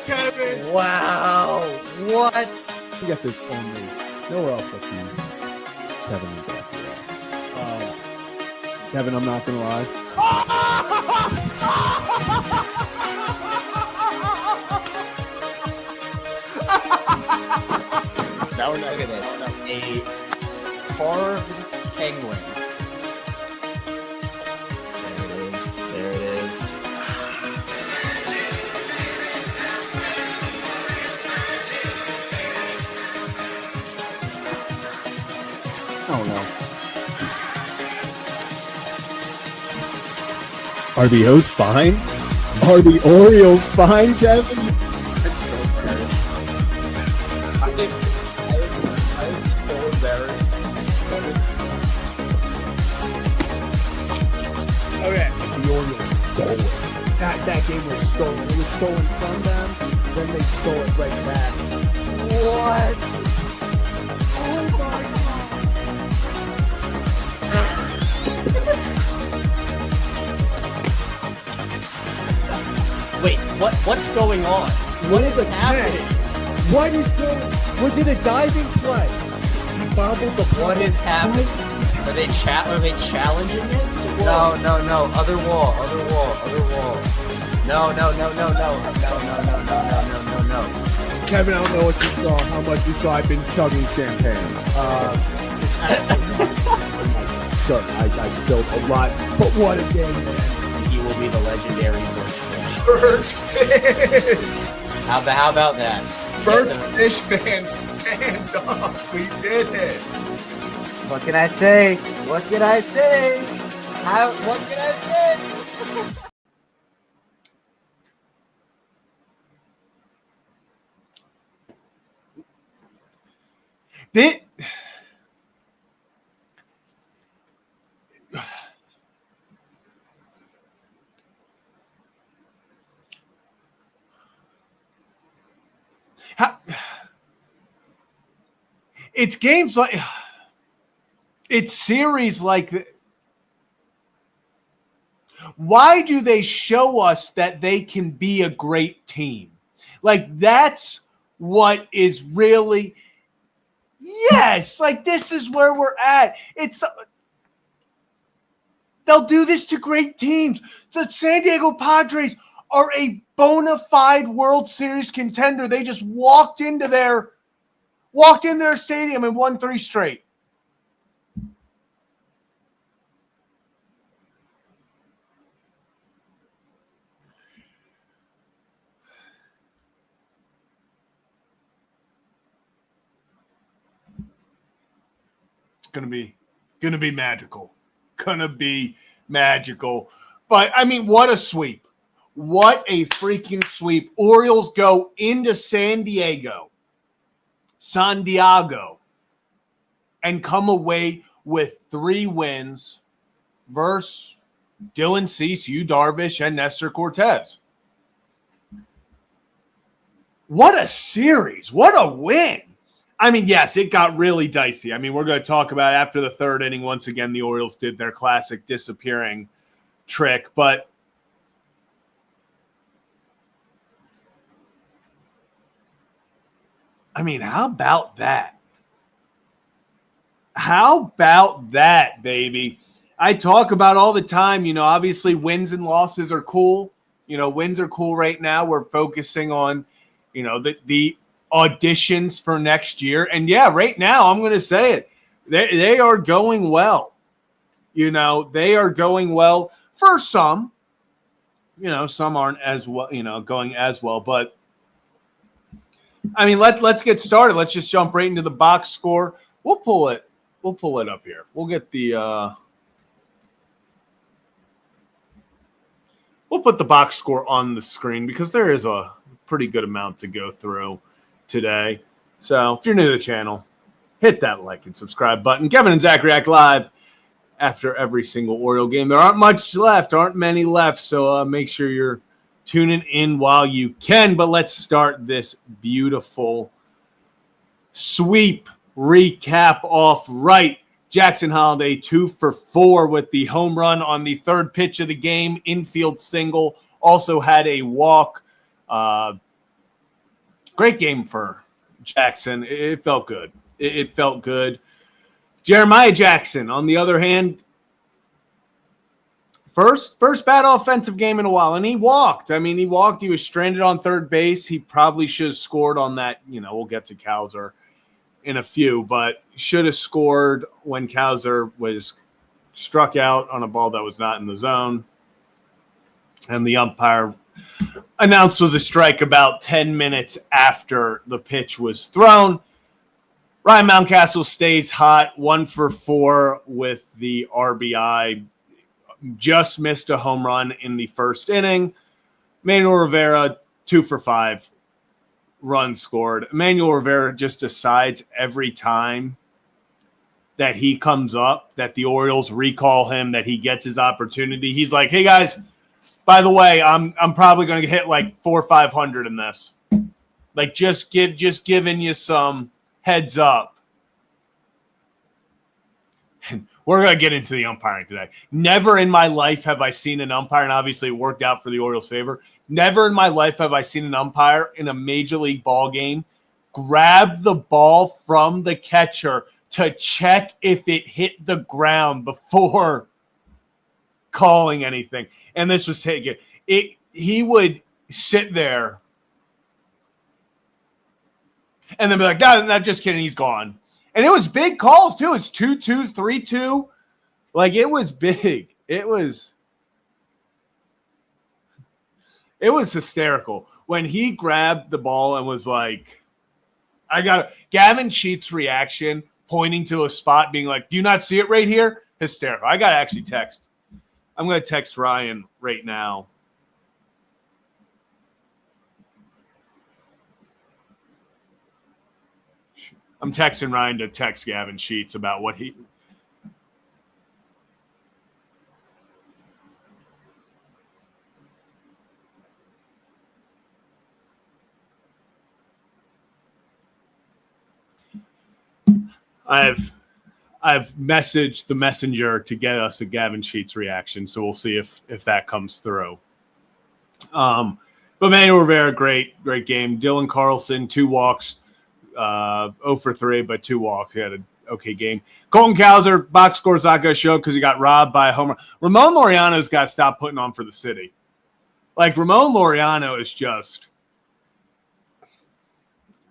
Kevin. Wow. What? You get this only nowhere else but you, Kevin and Zach. Kevin, I'm not gonna lie. Now we're not look at this. A carved penguin. There it is. Oh no. Are the O's fine? Are the Orioles fine, Kevin? It's so embarrassing. I was so embarrassed. Okay. The Orioles stole it. That game was stolen. It was stolen from them, then they stole it right back. What? Oh my God. Wait, what's going on? What is happening? What is going? Was it a diving play? He bobbled the ball. What is happening? Are they challenging it? No. Other wall. No. Kevin, I don't know what you saw, how much you saw. I've been chugging champagne. Sure, I spilled a lot, but what a game, man. He will be the legendary Birdfish. How about that? Birdfish fans, stand up. We did it. What can I say? What can I say? It's games like it's series like that. Why do they show us that they can be a great team? Like that's what is really yes, like this is where we're at. They'll do this to great teams. The San Diego Padres are a bona fide World Series contender. They just walked in their stadium and won 3 straight. It's gonna be magical. Gonna be magical. But I mean, what a sweep. What a freaking sweep. Orioles go into San Diego, and come away with 3 wins versus Dylan Cease, Yu Darvish, and Nestor Cortez. What a series. What a win. I mean, yes, it got really dicey. I mean, we're going to talk about after the 3rd inning. Once again, the Orioles did their classic disappearing trick. But I mean, how about that? How about that, baby? I talk about all the time, obviously wins and losses are cool. Wins are cool right now. We're focusing on, the auditions for next year. And yeah, right now, I'm going to say it. They are going well. They are going well for some. Some aren't as well, going as well. But I mean, let's get started. Let's just jump right into the box score. We'll pull it up here. We'll get the we'll put the box score on the screen because there is a pretty good amount to go through today. So if you're new to the channel, hit that like and subscribe button. Kevin and Zach react live after every single Oriole game. There aren't many left. So make sure you're tuning in while you can. But let's start this beautiful sweep recap off right. Jackson Holliday 2 for 4 with the home run on the 3rd pitch of the game. Infield single. Also had a walk. Great game for Jackson. It felt good. It felt good. Jeremiah Jackson, on the other hand, first bad offensive game in a while, and he walked. I mean, he walked. He was stranded on third base. He probably should have scored on that. We'll get to Cowser in a few, but should have scored when Cowser was struck out on a ball that was not in the zone. And the umpire announced was a strike about 10 minutes after the pitch was thrown. Ryan Mountcastle stays hot, 1 for 4 with the RBI. Just missed a home run in the first inning. Emmanuel Rivera, 2 for 5 runs scored. Emmanuel Rivera just decides every time that he comes up, that the Orioles recall him, that he gets his opportunity. He's like, hey guys, by the way, I'm probably going to hit like 400 or 500 in this. Like just giving you some heads up. And we're going to get into the umpiring today. Never in my life have I seen an umpire, and obviously it worked out for the Orioles' favor. Never in my life have I seen an umpire in a major league ball game grab the ball from the catcher to check if it hit the ground before calling anything. And this was taken. He would sit there and then be like, no, not just kidding, he's gone. And it was big calls too. It's 2-2, 3-2. Like it was big. It was hysterical when he grabbed the ball and was like, Gavin Sheets' reaction, pointing to a spot, being like, do you not see it right here? Hysterical. I got to actually text. I'm going to text Ryan right now. I'm texting Ryan to text Gavin Sheets about what he. I've messaged the messenger to get us a Gavin Sheets reaction, so we'll see if that comes through. But Manuel Rivera, great game. Dylan Carlson, 2 walks, 0 for 3, but 2 walks. He had an okay game. Colton Cowser, box score's not going to show because he got robbed by a homer. Ramon Laureano's got to stop putting on for the city. Like, Ramon Laureano is just –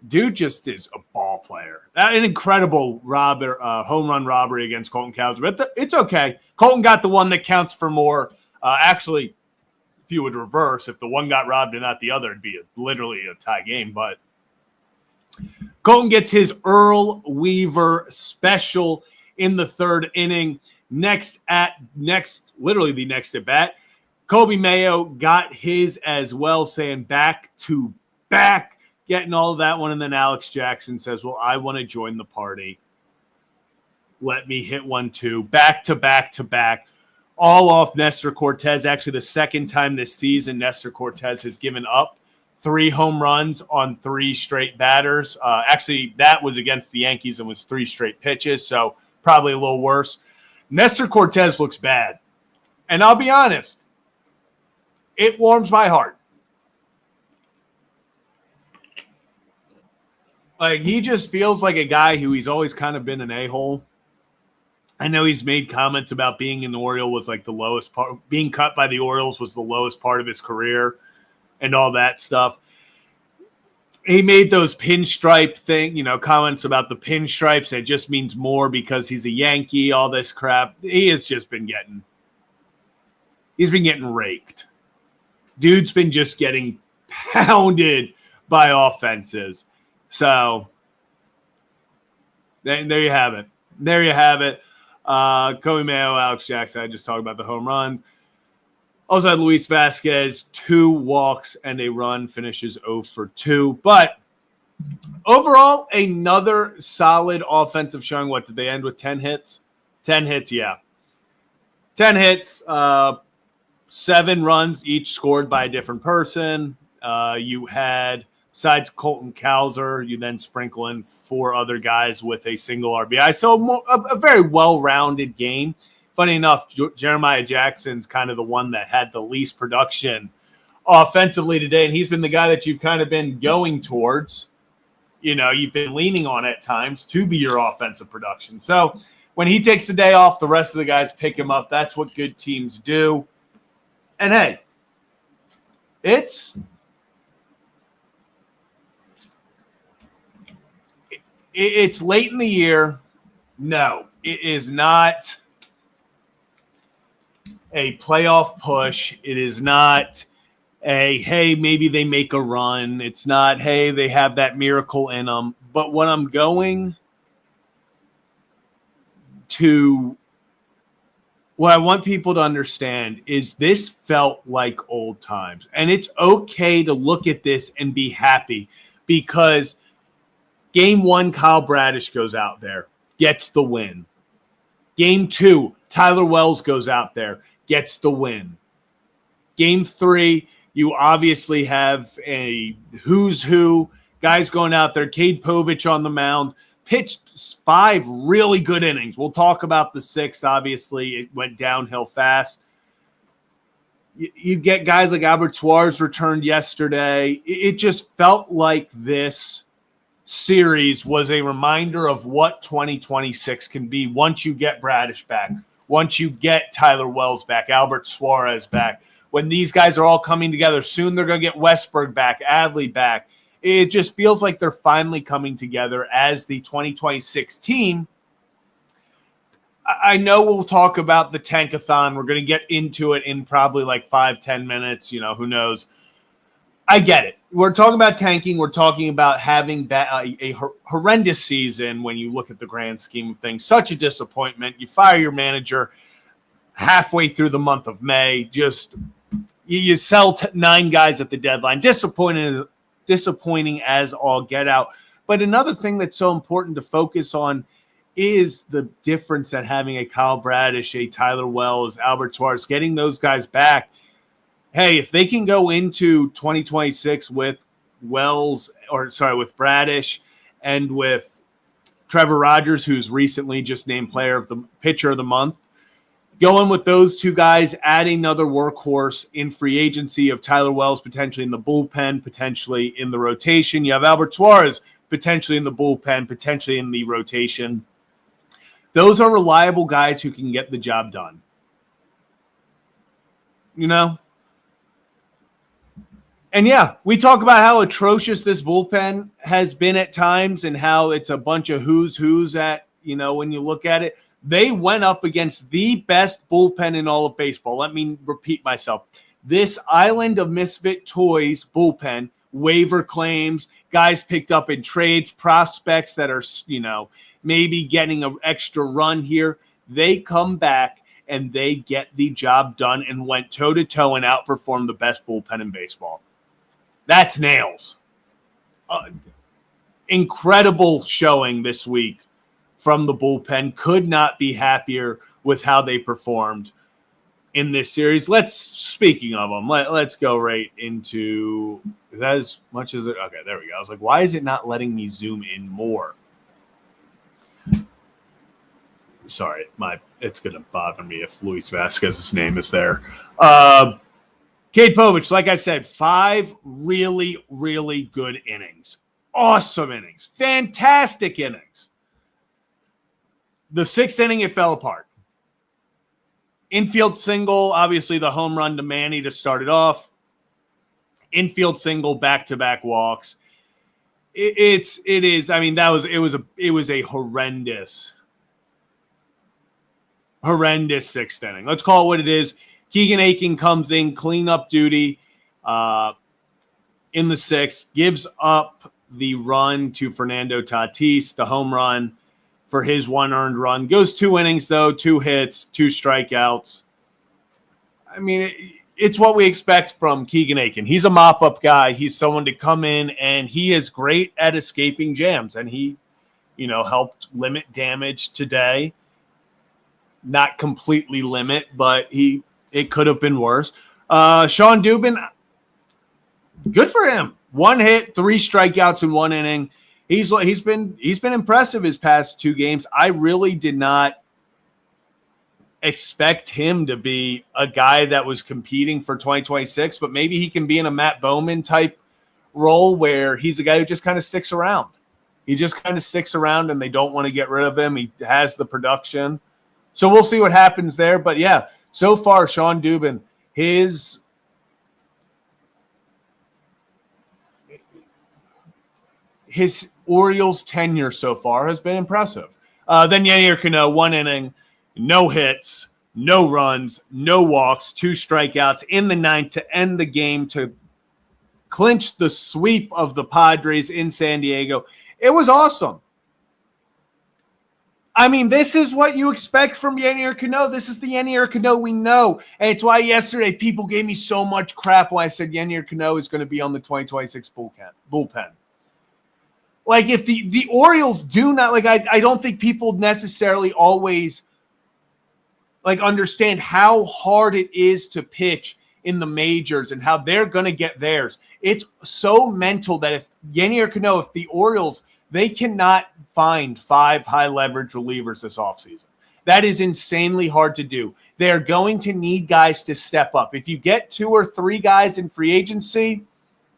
dude just is a ball player. An incredible home run robbery against Colton Cowser. But it's okay. Colton got the one that counts for more. Actually, if you would reverse, if the one got robbed and not the other, it'd be literally a tie game. But Colton gets his Earl Weaver special in the 3rd inning. Literally the next at bat, Kobe Mayo got his as well, saying back to back. Getting all of that one, and then Alex Jackson says, well, I want to join the party. Let me hit one, too. Back to back to back. All off Nestor Cortez. Actually, the second time this season, Nestor Cortez has given up 3 home runs on 3 straight batters. Actually, that was against the Yankees and was 3 straight pitches, so probably a little worse. Nestor Cortez looks bad. And I'll be honest, it warms my heart. Like, he just feels like a guy who he's always kind of been an a-hole. I know he's made comments about being in the Orioles was like the lowest part. Being cut by the Orioles was the lowest part of his career and all that stuff. He made those pinstripe comments about the pinstripes. It just means more because he's a Yankee, all this crap. He has just been getting raked. Dude's been just getting pounded by offenses. So there you have it. Kobe Mayo, Alex Jackson. I just talked about the home runs. Also had Luis Vasquez, 2 walks and a run, finishes 0 for 2. But overall, another solid offensive showing. What did they end with? 10 hits? 10 hits, yeah. 10 hits, 7 runs, each scored by a different person. You had, besides Colton Cowser, you then sprinkle in 4 other guys with a single RBI. So a very well-rounded game. Funny enough, Jeremiah Jackson's kind of the one that had the least production offensively today, and he's been the guy that you've kind of been going towards. You've been leaning on at times to be your offensive production. So when he takes the day off, the rest of the guys pick him up. That's what good teams do. And hey, it's late in the year. No, it is not a playoff push. It is not hey, maybe they make a run. It's not, hey, they have that miracle in them. But what I'm going to, what I want people to understand is this felt like old times. And it's okay to look at this and be happy because Game 1, Kyle Bradish goes out there, gets the win. Game 2, Tyler Wells goes out there, gets the win. Game 3, you obviously have a who's who, guys going out there. Cade Povich on the mound, pitched 5 really good innings. We'll talk about the 6th. Obviously, it went downhill fast. You get guys like Albert Suarez returned yesterday. It just felt like this series was a reminder of what 2026 can be once you get Bradish back, once you get Tyler Wells back, Albert Suarez back. When these guys are all coming together, soon they're going to get Westberg back, Adley back. It just feels like they're finally coming together as the 2026 team. I know we'll talk about the Tankathon. We're going to get into it in probably like 5-10 minutes. Who knows? I get it. We're talking about tanking. We're talking about having a horrendous season when you look at the grand scheme of things. Such a disappointment. You fire your manager halfway through the month of May. Just you sell 9 guys at the deadline. Disappointing as all get out. But another thing that's so important to focus on is the difference that having a Kyle Bradish, a Tyler Wells, Albert Suarez, getting those guys back. Hey, if they can go into 2026 with with Bradish and with Trevor Rogers, who's recently just named pitcher of the month, going with those 2 guys, adding another workhorse in free agency of Tyler Wells potentially in the bullpen, potentially in the rotation. You have Albert Suarez potentially in the bullpen, potentially in the rotation. Those are reliable guys who can get the job done. And yeah, we talk about how atrocious this bullpen has been at times and how it's a bunch of who's at, when you look at it. They went up against the best bullpen in all of baseball. Let me repeat myself. This Island of Misfit Toys bullpen, waiver claims, guys picked up in trades, prospects that are, maybe getting an extra run here. They come back and they get the job done and went toe-to-toe and outperformed the best bullpen in baseball. That's nails. Incredible showing this week from the bullpen. Could not be happier with how they performed in this series. Speaking of them, let's go right into that as much as it. Okay, there we go. I was like, why is it not letting me zoom in more? Sorry, it's going to bother me if Luis Vasquez's name is there. Cade Povich, like I said, 5 really, really good innings. Awesome innings. Fantastic innings. The 6th inning, it fell apart. Infield single, obviously the home run to Manny to start it off. Infield single, back-to-back walks. It is. I mean, it was a horrendous 6th inning. Let's call it what it is. Keegan Aiken comes in, cleanup duty in the 6th, gives up the run to Fernando Tatis, the home run for his 1 earned run. Goes 2 innings, though, 2 hits, 2 strikeouts. I mean, it's what we expect from Keegan Aiken. He's a mop-up guy. He's someone to come in, and he is great at escaping jams, and he, helped limit damage today. Not completely limit, but it could have been worse. Sean Dubin, good for him. 1 hit, 3 strikeouts in 1 inning. He's been impressive his past 2 games. I really did not expect him to be a guy that was competing for 2026, but maybe he can be in a Matt Bowman type role where he's a guy who just kind of sticks around. He just kind of sticks around and they don't want to get rid of him. He has the production. So we'll see what happens there. But yeah, so far, Sean Dubin, his Orioles tenure so far has been impressive. Then Yennier Cano, 1 inning, no hits, no runs, no walks, 2 strikeouts in the 9th to end the game to clinch the sweep of the Padres in San Diego. It was awesome. I mean, this is what you expect from Yennier Cano. This is the Yennier Cano we know. And it's why yesterday people gave me so much crap when I said Yennier Cano is going to be on the 2026 bullpen. Like, if the Orioles do not, like, I don't think people necessarily always, like, understand how hard it is to pitch in the majors and how they're going to get theirs. It's so mental that if Yennier Cano, if the Orioles, they cannot find 5 high leverage relievers this offseason. That is insanely hard to do. They're going to need guys to step up. If you get 2 or 3 guys in free agency,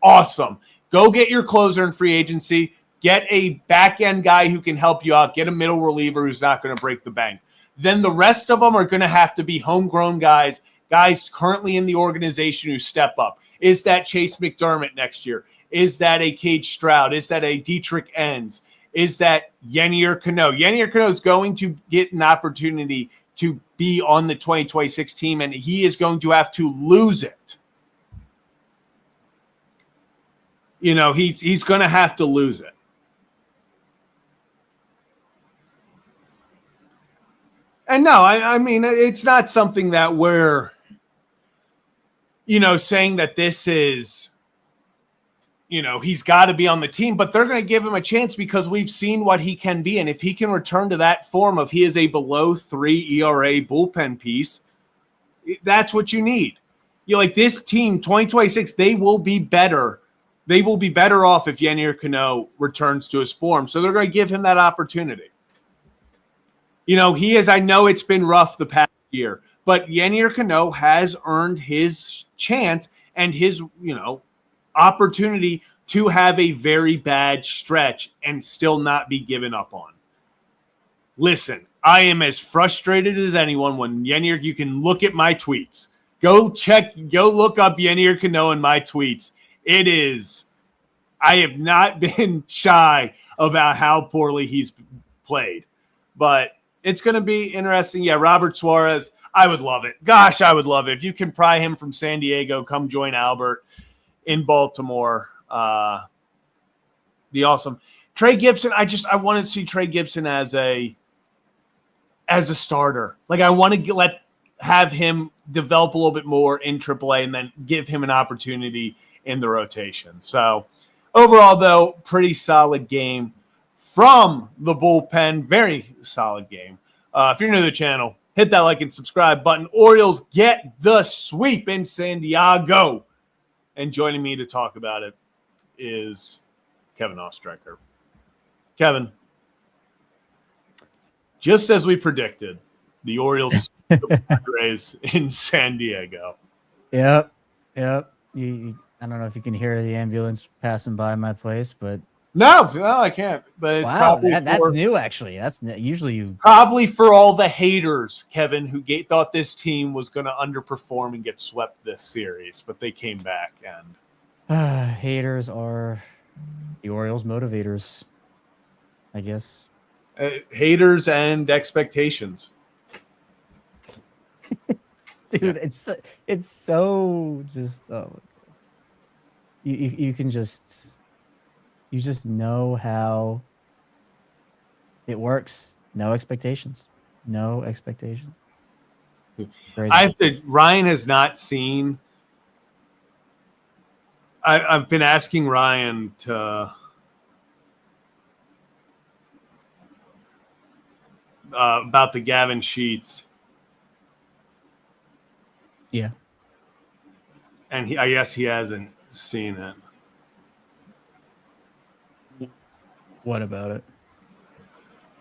awesome. Go get your closer in free agency. Get a back-end guy who can help you out. Get a middle reliever who's not going to break the bank. Then the rest of them are going to have to be homegrown guys currently in the organization who step up. Is that Chase McDermott next year? Is that a Cage Stroud? Is that a Dietrich Enns? Is that Yennier Cano? Yennier Cano is going to get an opportunity to be on the 2026 team, and he is going to have to lose it. You know, he's going to have to lose it. And no, I mean, it's not something that we're, you know, saying that this is, you know, he's got to be on the team, but they're going to give him a chance because we've seen what he can be. And if he can return to that form of he is a below 3 ERA bullpen piece, that's what you need. You know, like this team, 2026, they will be better. They will be better off if Yennier Cano returns to his form. So they're going to give him that opportunity. You know, I know it's been rough the past year, but Yennier Cano has earned his chance and his, you know, opportunity to have a very bad stretch and still not be given up on. Listen, I am as frustrated as anyone when Yennier, you can look at my tweets. Go look up Yennier Cano in my tweets. I have not been shy about how poorly he's played, but it's going to be interesting. Yeah, Robert Suarez, I would love it. Gosh, I would love it. If you can pry him from San Diego, come join Albert in Baltimore. Be awesome. Trey Gibson, I want to see Trey Gibson as a starter. Like, I want to have him develop a little bit more in AAA and then give him an opportunity in the rotation. So overall, though, pretty solid game from the bullpen. Very solid game. If you're new to the channel, hit that like and subscribe button. Orioles get the sweep in San Diego. And joining me to talk about it is Kevin Ostreicher. Kevin, just as we predicted, the Orioles the Padres in San Diego. Yep. I don't know if you can hear the ambulance passing by my place, but No, I can't. But wow, that's new. Actually, that's usually you. Probably for all the haters, Kevin, who thought this team was going to underperform and get swept this series, but they came back and haters are the Orioles motivators, I guess. Haters and expectations. Dude, yeah. It's so just you can just. You just know how it works. No expectations. Crazy. Ryan has not seen. I've been asking Ryan to about the Gavin Sheets. Yeah. And I guess he hasn't seen it. What about it?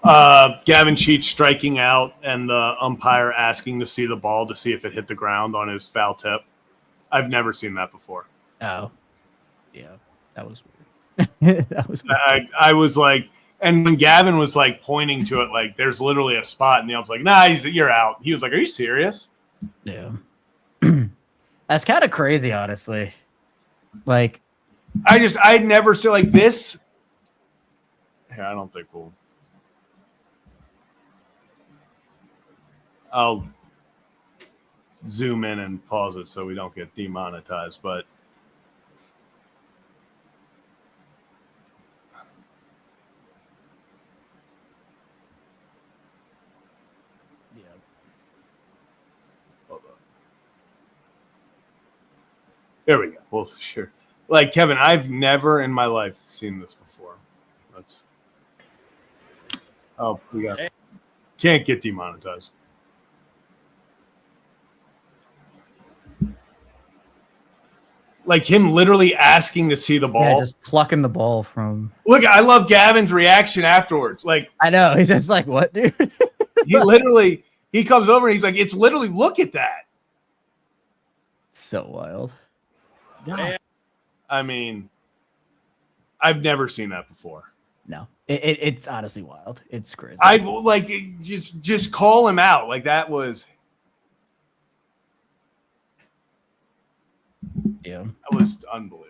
Gavin Cheech striking out and the umpire asking to see the ball to see if it hit the ground on his foul tip. I've never seen that before. Oh, yeah, that was weird. That was weird. I was like, and when Gavin was like pointing to it, like there's literally a spot, and the ump's like, "Nah, you're out." He was like, "Are you serious?" Yeah, that's kind of crazy, honestly. Like, I'd never seen like this. Here, I don't think we'll. I'll zoom in and pause it so we don't get demonetized, but yeah, hold on. There we go. Well, sure. Like Kevin, I've never in my life seen this before. That's we got can't get demonetized. Like him literally asking to see the ball. yeah, just plucking the ball from. Look, I love Gavin's reaction afterwards. Like I know he's just like, "What, dude?" he comes over and he's like, "It's literally look at that." So wild. Yeah. I mean, I've never seen that before. No, it's honestly wild. It's crazy. I like just call him out. Like that was unbelievable.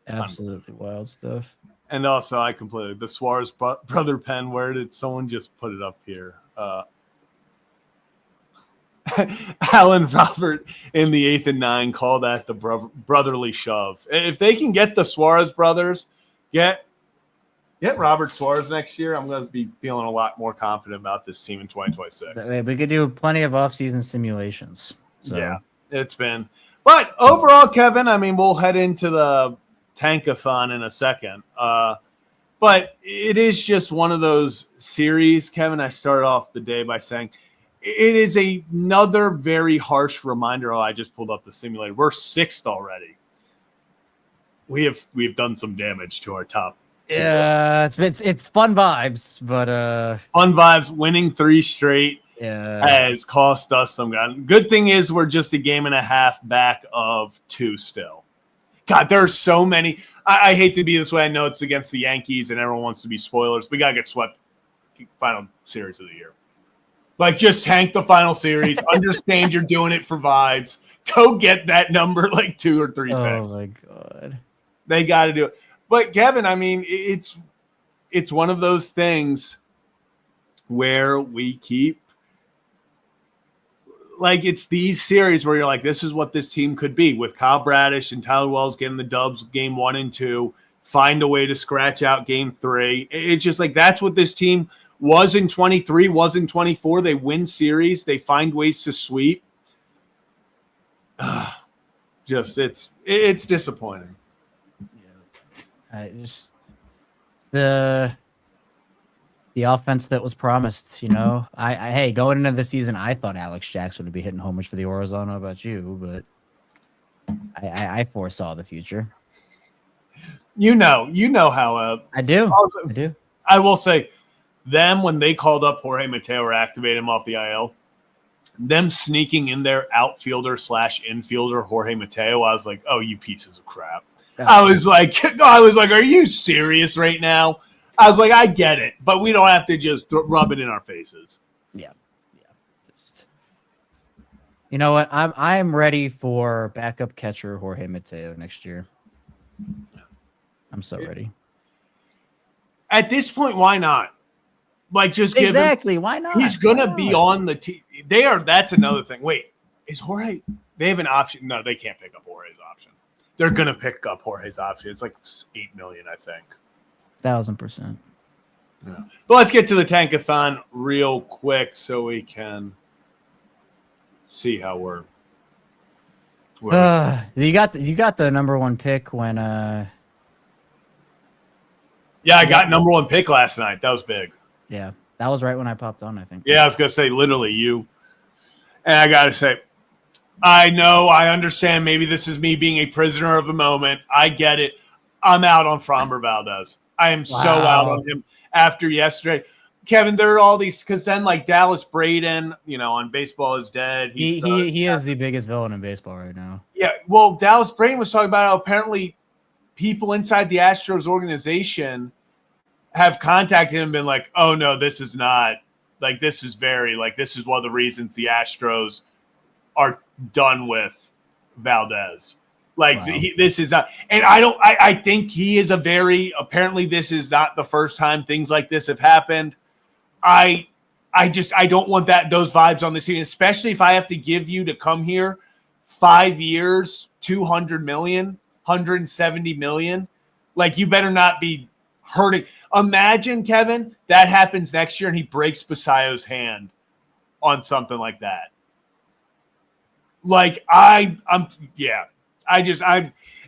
Absolutely wild stuff. And also, I completely the Suarez brother pen. Where did someone just put it up here? Alan Robert in the 8th and 9 call that the brotherly shove. If they can get the Suarez brothers, get Robert Suarez next year, I'm going to be feeling a lot more confident about this team in 2026. We could do plenty of off-season simulations. So. Yeah, it's been. But overall, Kevin, I mean, we'll head into the Tankathon in a second. But it is just one of those series, Kevin. I started off the day by saying – it is another very harsh reminder. I just pulled up the simulator. We're 6th already. We've done some damage to our top. Yeah, it's fun vibes, but fun vibes. Winning 3 straight has cost us some gun. Good thing is we're just a game and a half back of 2 still. God, there are so many. I hate to be this way. I know it's against the Yankees and everyone wants to be spoilers. We gotta get swept. Final series of the year. Like, just tank the final series. Understand you're doing it for vibes. Go get that number, like 2 or 3 picks. Oh, my God. They got to do it. But, Kevin, I mean, it's one of those things where we keep – like, it's these series where you're like, this is what this team could be. With Kyle Bradish and Tyler Wells getting the dubs game 1 and 2, find a way to scratch out game 3. It's just like that's what this team – was in 23, was in 24. They win series. They find ways to sweep. Just it's disappointing. Yeah, just the offense that was promised. You know, hey, going into the season, I thought Alex Jackson would be hitting homers for the Orioles. I don't know about you, but I foresaw the future. You know how I do. I will say. Them, when they called up Jorge Mateo or activated him off the IL, them sneaking in their outfielder / infielder Jorge Mateo, I was like, oh, you pieces of crap. I was like, are you serious right now? I was like, I get it, but we don't have to just rub it in our faces. Yeah. Just, you know what? I'm ready for backup catcher Jorge Mateo next year. I'm so ready. At this point, why not? Like, just give him, why not? He's gonna be on the team. That's another thing. Wait, is Jorge? They have an option. No, they can't pick up Jorge's option. They're gonna pick up Jorge's option. It's like $8 million, I think. 1,000%. Yeah. But let's get to the Tankathon real quick so we can see how we're. You got the number 1 pick when. Yeah, I got number 1 pick last night. That was big. Yeah, that was right when I popped on, I think. Yeah, I was going to say literally you. And I got to say, I know, I understand maybe this is me being a prisoner of the moment. I get it. I'm out on Framber Valdez. I am so out on him. after yesterday. Kevin, there are all these because then like Dallas Braden, on Baseball is Dead. He is the biggest villain in baseball right now. Yeah, well, Dallas Braden was talking about how apparently people inside the Astros organization have contacted him and been like, oh no, this is not like this is one of the reasons the Astros are done with Valdez. Like Wow. This is not, and I think he is apparently this is not the first time things like this have happened. I don't want those vibes on this team, especially if I have to give you to come here 5 years, 200 million, 170 million. Like you better not be hurting. Imagine, Kevin, that happens next year and he breaks Basayo's hand on something like that. Like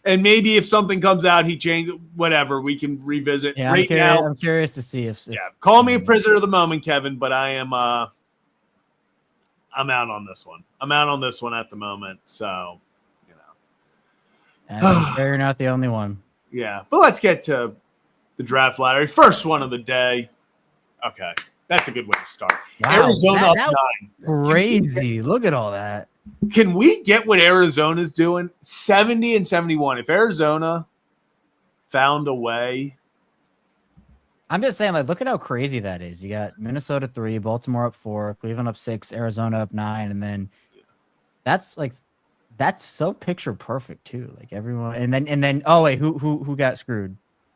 and maybe if something comes out, he changed whatever, we can revisit. Yeah, right I'm curious to see if call me a prisoner of the moment, Kevin, but I am I'm out on this one. I'm out on this one at the moment. So, And I'm sure you're not the only one. Yeah. But let's get to the draft lottery. First one of the day. Okay. That's a good way to start. Wow, Arizona up that 9. Crazy. Look at all that. Can we get what Arizona's doing? 70 and 71. If Arizona found a way. I'm just saying, like, look at how crazy that is. You got Minnesota 3, Baltimore up 4, Cleveland up 6, Arizona up 9, and then that's so picture perfect too. Like everyone, and then oh wait, who got screwed?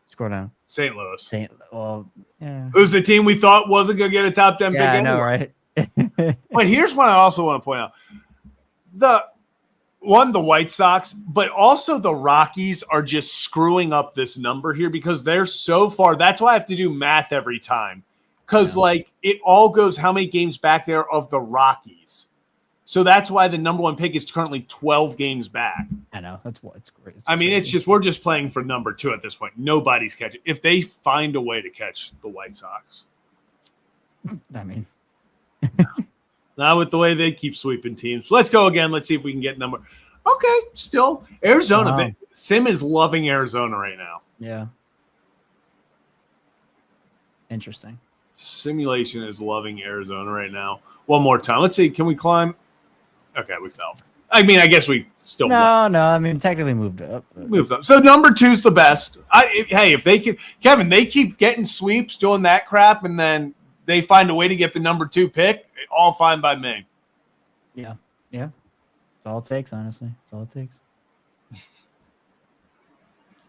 Scroll down. St. Louis. Yeah. Who's the team we thought wasn't going to get a top 10 pick Yeah, I anyway. know, right? But here's what I also want to point out. The White Sox, but also the Rockies are just screwing up this number here because they're so far. That's why I have to do math every time. Because, it all goes how many games back there of the Rockies. So that's why the number 1 pick is currently 12 games back. I know. It's great. It's just we're just playing for number 2 at this point. Nobody's catching. If they find a way to catch the White Sox. I mean. Not with the way they keep sweeping teams. Let's go again. Let's see if we can get number. Okay, still Arizona. Wow. Sim is loving Arizona right now. Yeah. Interesting. Simulation is loving Arizona right now. One more time. Let's see. Can we climb? Okay, we fell. I mean, I guess we still No. I mean, technically moved up. moved up. So number 2's the best. If they can, Kevin, they keep getting sweeps, doing that crap, and then they find a way to get the number 2 pick. All fine by me. Yeah. That's all it takes, honestly. That's all it takes.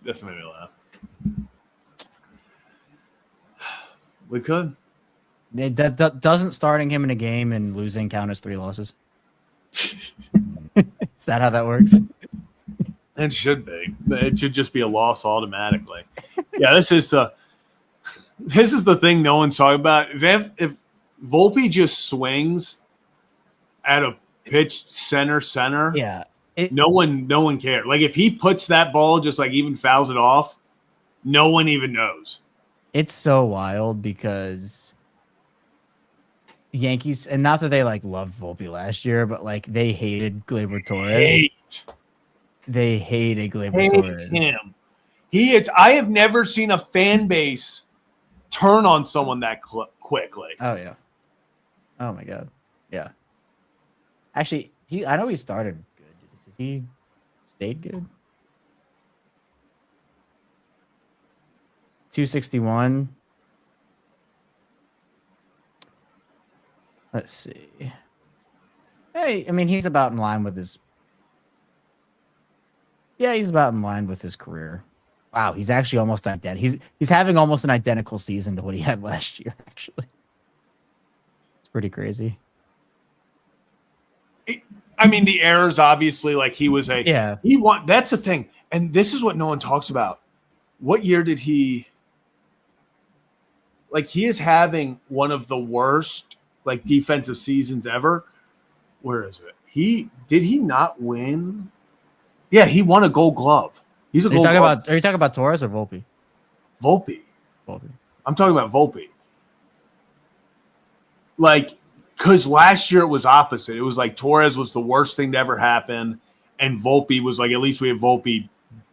This made me laugh. We could. That doesn't starting him in a game and losing count as 3 losses. Is that how that works? It should be. It should just be a loss automatically. Yeah, this is the thing no one's talking about. If Volpe just swings at a pitch center, Yeah. no one cares. Like if he puts that ball just like even fouls it off, no one even knows. It's so wild because the Yankees, and not that they loved Volpe last year, but they hated Gleyber Torres. They hated Gleyber Torres. Him. I have never seen a fan base turn on someone that quickly. Oh yeah. Oh my god. Yeah. Actually, I know he started good. Has he stayed good? 261. Let's see. Hey, I mean, he's about in line with his. Yeah, he's about in line with his career. Wow, he's actually almost identical. He's having almost an identical season to what he had last year. Actually, it's pretty crazy. I mean, the errors obviously, he was a Yeah. He won. That's the thing, and this is what no one talks about. What year did he? He is having one of the worst defensive seasons ever. Where is it? Did he not win? Yeah, he won a Gold Glove. He's a Gold Glove. Are you talking about Torres or Volpe? Volpe. I'm talking about Volpe. Because last year it was opposite. It was Torres was the worst thing to ever happen, and Volpe was at least we have Volpe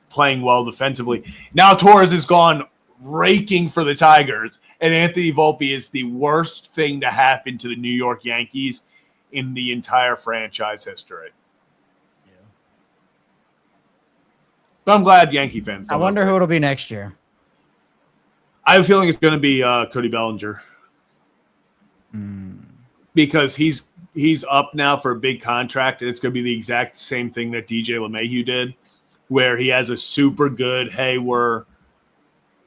playing well defensively. Now Torres has gone raking for the Tigers, And Anthony Volpe is the worst thing to happen to the New York Yankees in the entire franchise history. Yeah. But I'm glad Yankee fans. I wonder who it'll be next year. I have a feeling it's going to be Cody Bellinger. Because he's up now for a big contract, and it's going to be the exact same thing that DJ LeMahieu did, where he has a super good, hey, we're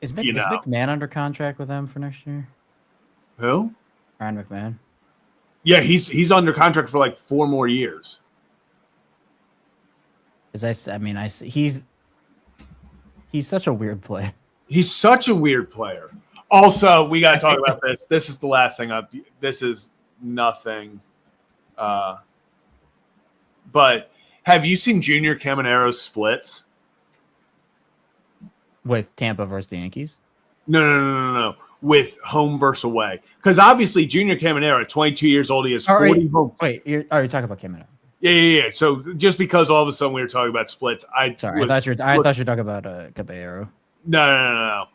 Is McMahon under contract with them for next year? Who? Ryan McMahon. Yeah, he's under contract for like 4 more years. He's such a weird player. He's such a weird player. Also, we got to talk about this. This is the last thing. This is nothing. But have you seen Junior Camanero's splits? With Tampa versus the Yankees? No. With home versus away. Because obviously Junior Caminero, at 22 years old, he has 40 home. Wait, you're talking about Caminero. Yeah. So just because all of a sudden we were talking about splits, I thought you were talking about Caballero. No.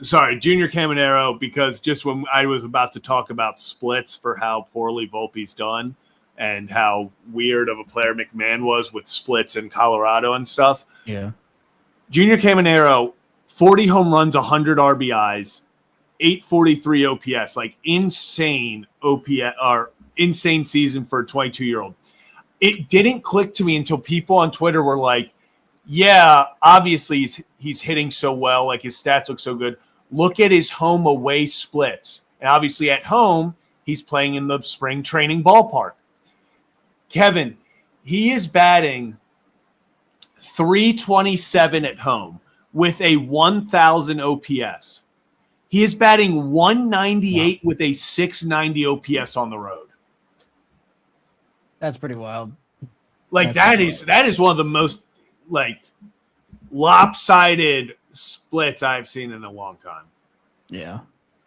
Sorry, Junior Caminero, because just when I was about to talk about splits for how poorly Volpe's done and how weird of a player McMahon was with splits in Colorado and stuff. Yeah. Junior Caminero, 40 home runs, 100 RBIs, 843 OPS, like insane OPS or insane season for a 22-year-old. It didn't click to me until people on Twitter were like, yeah, obviously he's hitting so well, like his stats look so good. Look at his home away splits. And obviously at home, he's playing in the spring training ballpark. Kevin, he is batting .327 at home with a 1,000 OPS. He is batting 198 with a 690 OPS on the road. That pretty wild. Like that is one of the most like lopsided splits I've seen in a long time. Yeah,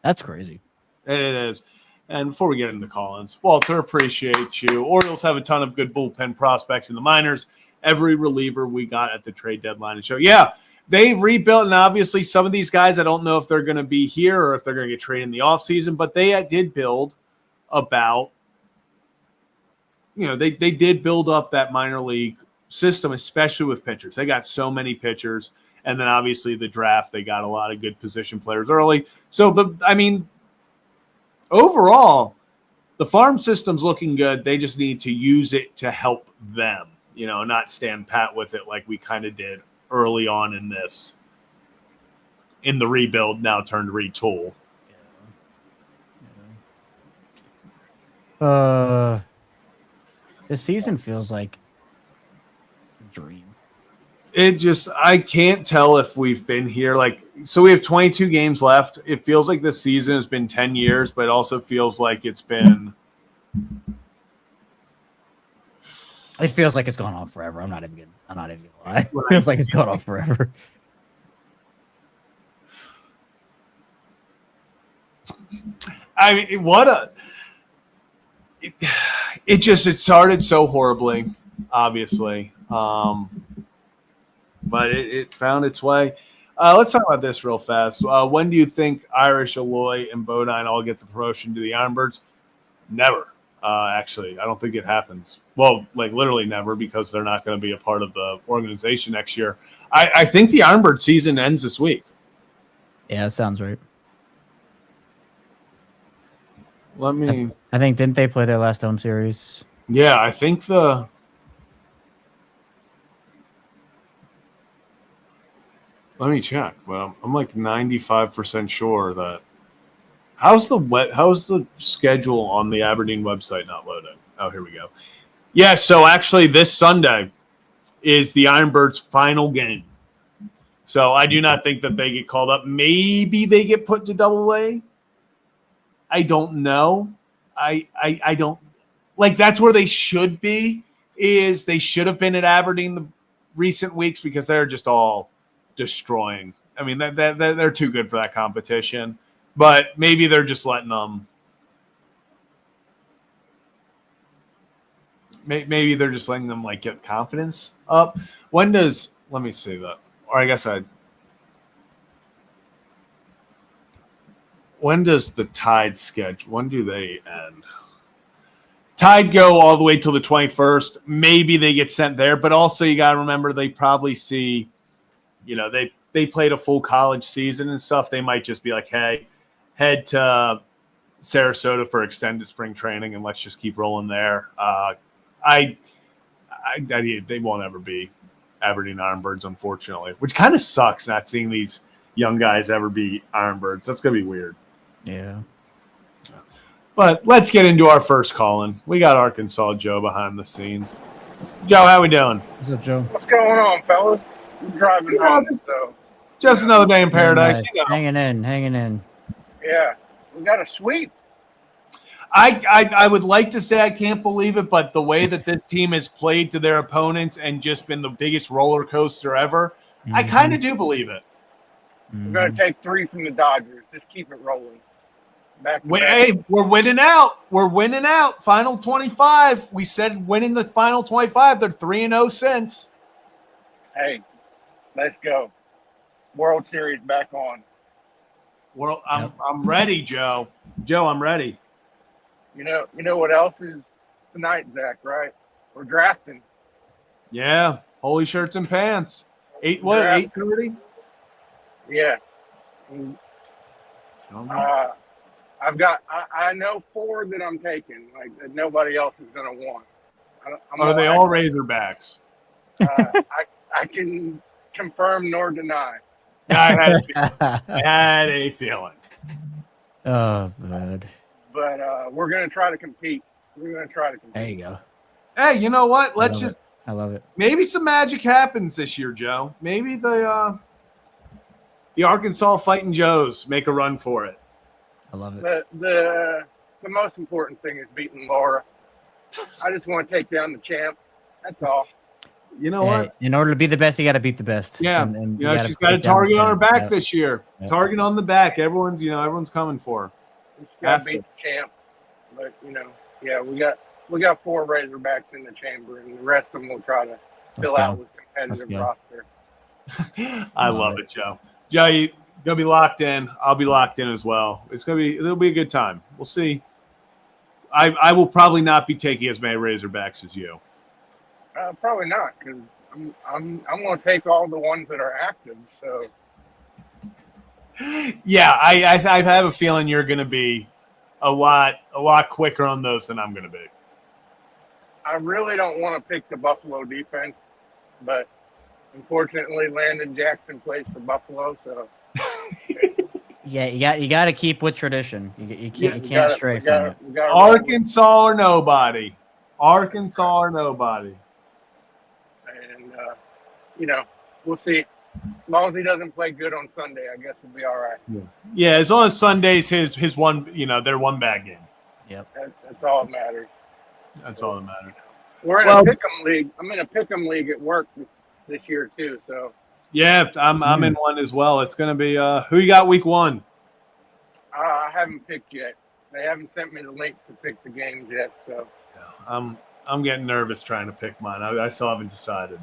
that's crazy. And it is. And before we get into Collins, Walter, appreciate you. Orioles have a ton of good bullpen prospects in the minors. Every reliever we got at the trade deadline and show. Yeah, they've rebuilt, and obviously some of these guys, I don't know if they're going to be here or if they're going to get traded in the offseason, but they did build about, they did build up that minor league system, especially with pitchers. They got so many pitchers, and then obviously the draft, they got a lot of good position players early. So, overall, the farm system's looking good. They just need to use it to help them, not stand pat with it like we kind of did early on in the rebuild, now turned retool. This season feels like a dream. I can't tell if we've been here. So we have 22 games left. It feels like this season has been 10 years, but it also feels like it's been. It feels like it's gone on forever. I'm not even gonna lie. It feels like it's gone on forever. I mean, it started so horribly, obviously. But it found its way. Let's talk about this real fast. When do you think Irish, Eloy, and Bodine all get the promotion to the Ironbirds? Never. Actually, I don't think it happens. Well, literally never, because they're not going to be a part of the organization next year. I think the Ironbird season ends this week. Yeah, that sounds right. I think, didn't they play their last home series? Yeah, I think let me check. Well, I'm 95% sure that. How's the schedule on the Aberdeen website not loading? Oh, here we go. Yeah, so actually this Sunday is the Ironbirds' final game. So I do not think that they get called up. Maybe they get put to Double-A. I don't know. I don't that's where they should be. Is they should have been at Aberdeen the recent weeks, because they're just all destroying. I mean, they're too good for that competition. But maybe they're just letting them. Maybe they're just letting them get confidence up. Let me see that. Or I guess when does the Tide schedule? When do they end? Tide go all the way till the 21st. Maybe they get sent there, but also you got to remember they probably see, they played a full college season and stuff. They might just be like, hey, head to Sarasota for extended spring training and let's just keep rolling there. They won't ever be Aberdeen Ironbirds, unfortunately, which kind of sucks not seeing these young guys ever be Ironbirds. That's going to be weird. Yeah. But let's get into our first call-in. We got Arkansas Joe behind the scenes. Joe, how we doing? What's up, Joe? What's going on, fellas? I'm driving home, so Just another day in paradise. Nice. Hanging in. yeah, we got a sweep. I would like to say I can't believe it, but the way that this team has played to their opponents and just been the biggest roller coaster ever, I kind of do believe it. We're going to take 3 from the Dodgers. Just keep it rolling. Hey, we're winning out. We're winning out. Final 25. We said winning the final 25. They're 3-0 since. Hey, let's go. World Series back on. Well, I'm ready, Joe. Joe, I'm ready. You know what else is tonight, Zach, right? We're drafting. Yeah. Holy shirts and pants. 8:30? Yeah. I know 4 that I'm taking, like that nobody else is going to want. Are they all Razorbacks? I can confirm nor deny. I had a feeling. Oh, God. But we're going to try to compete. There you go. Hey, you know what? I love it. Maybe some magic happens this year, Joe. Maybe the Arkansas Fighting Joes make a run for it. I love it. The most important thing is beating Laura. I just want to take down the champ. That's all. You know what? In order to be the best, you got to beat the best. Yeah, and she's got a target on her back this year. Yep. Target on the back. Everyone's coming for her. We just got to beat the champ. But we got 4 Razorbacks in the chamber, and the rest of them will try to fill out with competitive roster. I love it, Joe. Joe, you're gonna be locked in. I'll be locked in as well. It'll be a good time. We'll see. I will probably not be taking as many Razorbacks as you. Probably not, because I'm going to take all the ones that are active. So yeah, I have a feeling you're going to be a lot quicker on those than I'm going to be. I really don't want to pick the Buffalo defense, but unfortunately, Landon Jackson plays for Buffalo, so. Yeah, you got to keep with tradition. You can't stray from it. Arkansas or nobody. Arkansas or nobody. And we'll see. As long as he doesn't play good on Sunday, I guess we'll be all right. Yeah, as long as Sunday's his one, their one bad game. Yep. That's all that matters. That's all that matters. We're in a pick'em league. I'm in a pick'em league at work this year too. So. Yeah, I'm in one as well. It's going to be who you got week 1? I haven't picked yet. They haven't sent me the link to pick the games yet. So. I'm getting nervous trying to pick mine. I still haven't decided.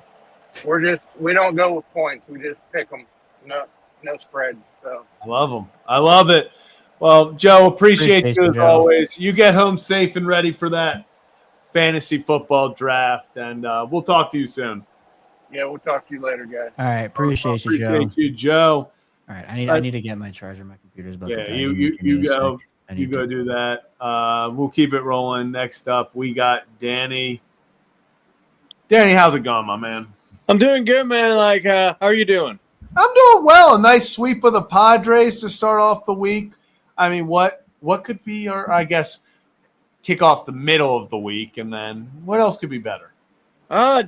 We don't go with points. We just pick them. No spreads. So. I love them. I love it. Well, Joe, appreciate you as always. You get home safe and ready for that fantasy football draft, and we'll talk to you soon. Yeah, we'll talk to you later, guys. All right, appreciate you, Joe. All right, I need to get my charger. My computer's about to die. You go. You go do that. We'll keep it rolling. Next up, we got Danny. Danny, how's it going, my man? I'm doing good, man. How are you doing? I'm doing well. A nice sweep of the Padres to start off the week. I mean, what could be I guess, kick off the middle of the week, and then what else could be better?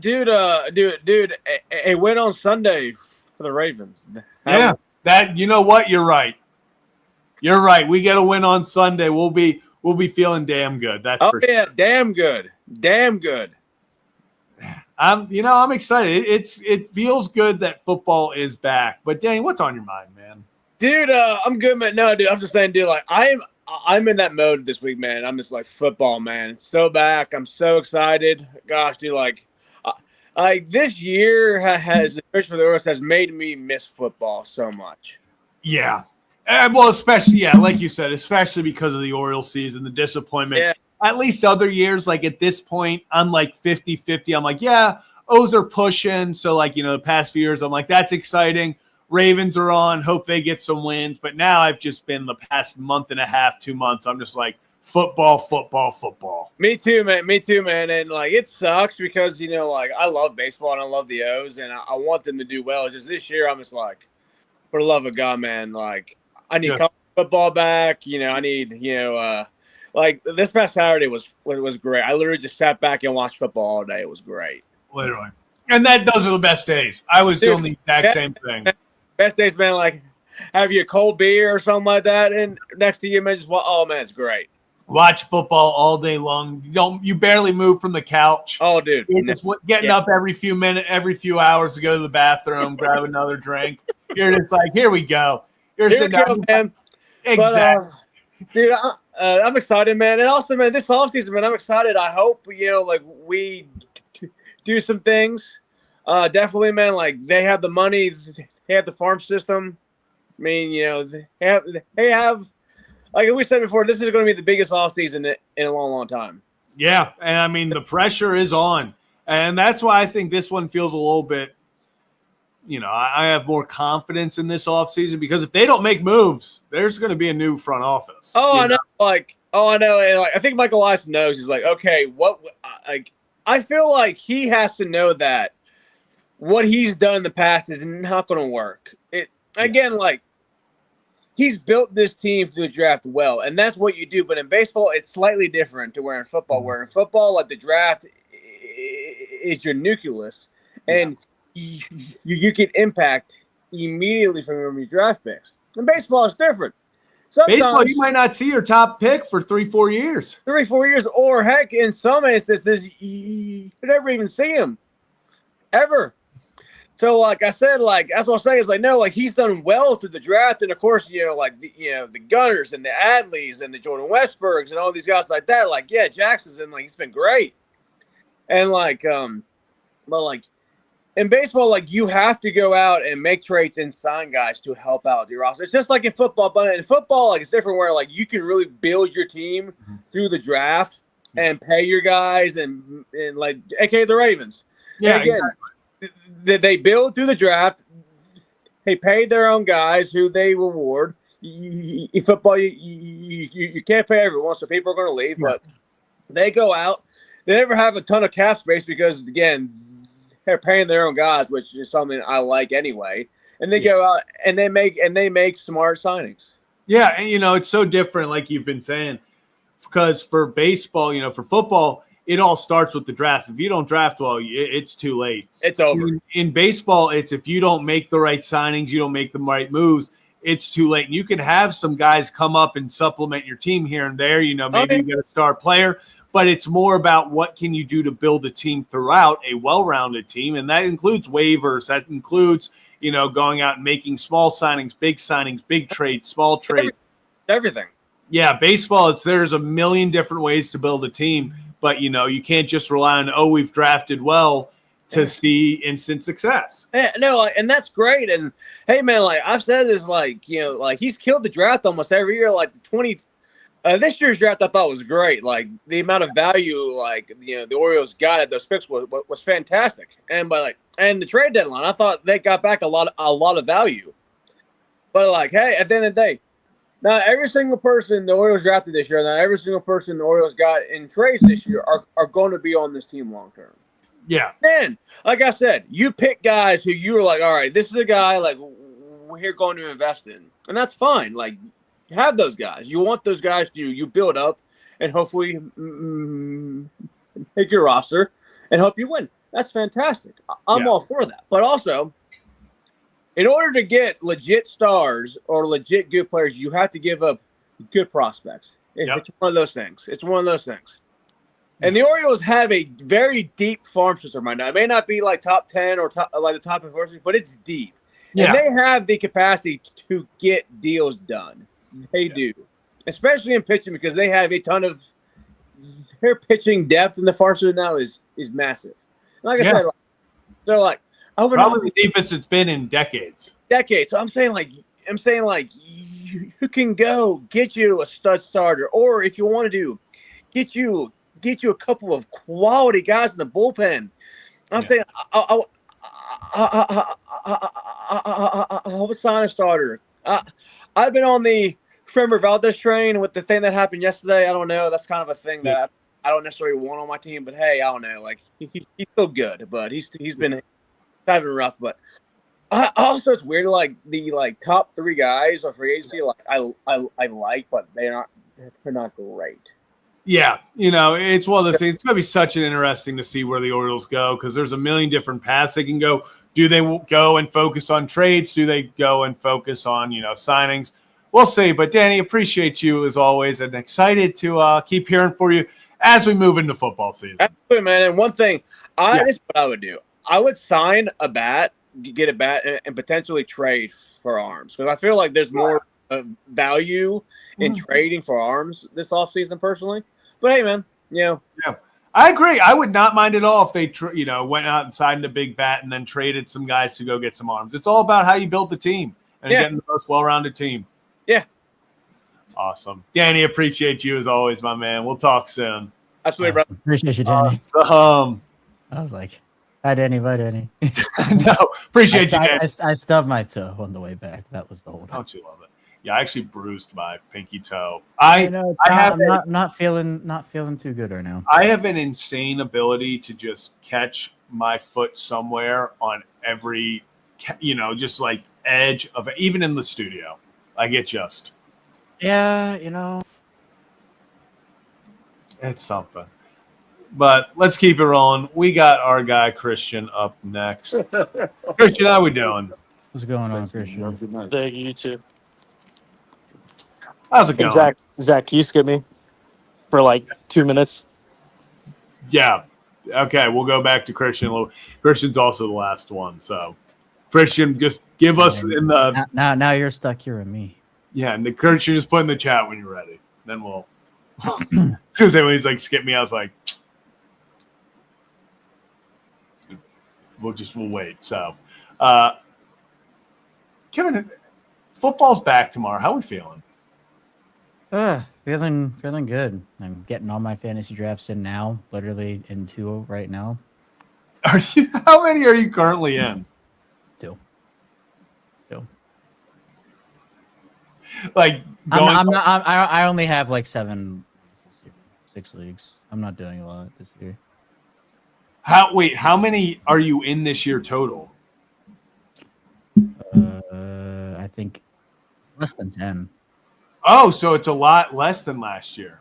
Dude, a win on Sunday for the Ravens. Yeah, you know what? You're right. You're right. We get a win on Sunday. We'll be feeling damn good. That's for sure. Damn good. Damn good. I'm excited. It feels good that football is back. But Danny, what's on your mind, man? Dude, I'm good, man. No, dude, I'm just saying, dude, I'm in that mode this week, man. I'm just football, man. It's so back. I'm so excited. Gosh, dude, this year has the Orioles has made me miss football so much. Yeah. Well, especially, like you said, especially because of the Orioles season, the disappointment. Yeah. At least other years, like at this point, I'm like 50-50. I'm like, yeah, O's are pushing. So, like, the past few years, I'm like, that's exciting. Ravens are on. Hope they get some wins. But now I've just been the past month and a half, 2 months. I'm just like, football, football, football. Me too, man. And like, it sucks because, like, I love baseball and I love the O's and I want them to do well. It's just this year, I'm just like, for the love of God, man, like, I need college football back. I need, like this past Saturday was great. I literally just sat back and watched football all day. It was great. Literally. And those are the best days. I was doing the exact same thing. Best days, man, like have you a cold beer or something like that and next to you, man, just oh man, it's great. Watch football all day long. You barely move from the couch. Oh, dude. You're just getting up every few hours to go to the bathroom, grab another drink. You're just like, here we go. Man. Exactly. But, dude, I'm excited, man. And also, man, this offseason, man, I'm excited. I hope, like we do some things. Definitely, man, like they have the money. They have the farm system. I mean, they have like we said before, this is going to be the biggest offseason in a long, long time. Yeah, and I mean, the pressure is on. And that's why I think this one feels a little bit, I have more confidence in this offseason because if they don't make moves, there's going to be a new front office. I know. I know. And like, I think Michael Elias knows. He's like, okay, I feel like he has to know that what he's done in the past is not going to work. Like, he's built this team through the draft well, and that's what you do. But in baseball, it's slightly different to where in football, like the draft is your nucleus, and you get impact immediately from your draft picks. In baseball, it's different. Sometimes, baseball, you might not see your top pick for 3-4 years. 3-4 years, or heck, in some instances, you never even see him ever. So, like I said, like that's what I'm saying is like no, like he's done well through the draft, and of course, like the Gunners and the Adleys and the Jordan Westbergs and all these guys like that. Like, yeah, Jackson's and like he's been great, and like, but like in baseball, like you have to go out and make trades and sign guys to help out your roster. It's just like in football, but in football, like it's different where like you can really build your team through the draft and pay your guys and like, aka the Ravens. Yeah, again, exactly. They build through the draft. They pay their own guys who they reward. In football, you can't pay everyone, so people are going to leave. Yeah. But they go out. They never have a ton of cap space because, again, they're paying their own guys, which is something I like anyway. And they go out and they make smart signings. Yeah, and it's so different, like you've been saying, because for baseball, for football, it all starts with the draft. If you don't draft well, it's too late. It's over. In baseball, it's if you don't make the right signings, you don't make the right moves, it's too late. And you can have some guys come up and supplement your team here and there. Maybe you get a star player, but it's more about what can you do to build a team throughout, a well-rounded team, and that includes waivers. That includes, going out and making small signings, big trades, small trades. Everything. Yeah, baseball, there's a million different ways to build a team. But, you can't just rely on, we've drafted well to see instant success. Yeah, no, and that's great. And, hey, man, like I've said this, like, like he's killed the draft almost every year. Like this year's draft I thought was great. Like the amount of value, like, the Orioles got at those picks was fantastic. And and the trade deadline, I thought they got back a lot of value. But, like, hey, at the end of the day, now, every single person the Orioles drafted this year, now every single person the Orioles got in trades this year are going to be on this team long term. Yeah. Then, like I said, you pick guys who you were like, all right, this is a guy like we're going to invest in. And that's fine. Like, have those guys. You want those guys to you build up and hopefully make your roster and help you win. That's fantastic. I'm all for that. But also, in order to get legit stars or legit good players, you have to give up good prospects. It's one of those things. And the Orioles have a very deep farm system right now. It may not be like top 10 or like the top universities, but it's deep. Yeah. And they have the capacity to get deals done. They do. Especially in pitching because they have a ton of – their pitching depth in the farm system now is massive. Like I said, probably the deepest it's been in decades. So I'm saying who can go get you a stud starter, or if you want to do, get you a couple of quality guys in the bullpen. I'm saying I would sign a starter. I've been on the Framber Valdez train with the thing that happened yesterday. I don't know. That's kind of a thing that I don't necessarily want on my team. But hey, I don't know. Like he's still good, but he's been kind of rough. But also it's weird. Like the top 3 guys of free agency, like I like, but they're not great. Yeah, it's one of those things. It's going to be such an interesting to see where the Orioles go because there's a million different paths they can go. Do they go and focus on trades? Do they go and focus on, signings? We'll see. But, Danny, appreciate you as always and excited to keep hearing for you as we move into football season. Absolutely, man. And one thing, this is what I would do. I would sign a bat, get a bat, and potentially trade for arms because I feel like there's more value in trading for arms this offseason personally. But, hey, man, Yeah. I agree. I would not mind at all if they, went out and signed a big bat and then traded some guys to go get some arms. It's all about how you build the team and getting the most well-rounded team. Yeah. Awesome. Danny, appreciate you as always, my man. We'll talk soon. Absolutely, brother. Appreciate you, Danny. Awesome. I was like, hi, Danny. Bye, Danny. No, appreciate you, Danny. I stubbed my toe on the way back. That was the whole time. Don't you love it? Yeah, I actually bruised my pinky toe. I'm not feeling too good right now. I have an insane ability to just catch my foot somewhere on every, just like edge of it, even in the studio. Like it just. Yeah, It's something. But let's keep it rolling. We got our guy Christian up next. Christian, how we doing? What's going on, Christian? Thank you too. How's it going? Zach, can you skip me for like 2 minutes? Yeah. Okay, we'll go back to Christian. Christian's also the last one. So, Christian, just give us in the now you're stuck here with me. Yeah, and the Christian just put in the chat when you're ready. Then we'll. Because when he's like, skip me, I was like, we'll wait. So, Kevin, football's back tomorrow. How are we feeling? Feeling good. I'm getting all my fantasy drafts in now, literally in 2 right now. How many are you currently in? 2. Like I only have like 6 leagues. I'm not doing a lot this year. How many are you in this year total? I think less than 10. Oh, so it's a lot less than last year.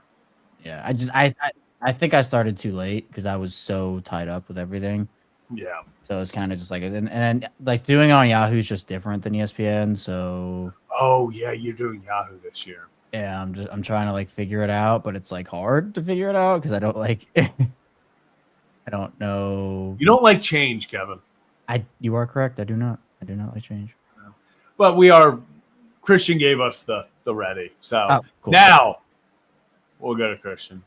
Yeah, I think I started too late because I was so tied up with everything. Yeah. So it's kind of just like, and like doing it on Yahoo is just different than ESPN. So. Oh yeah, you're doing Yahoo this year. Yeah, I'm trying to like figure it out, but it's like hard to figure it out because I don't like. I don't know. You don't like change, Kevin. You are correct. I do not like change. But we are. Christian gave us the ready. So cool. Now we'll go to Christian.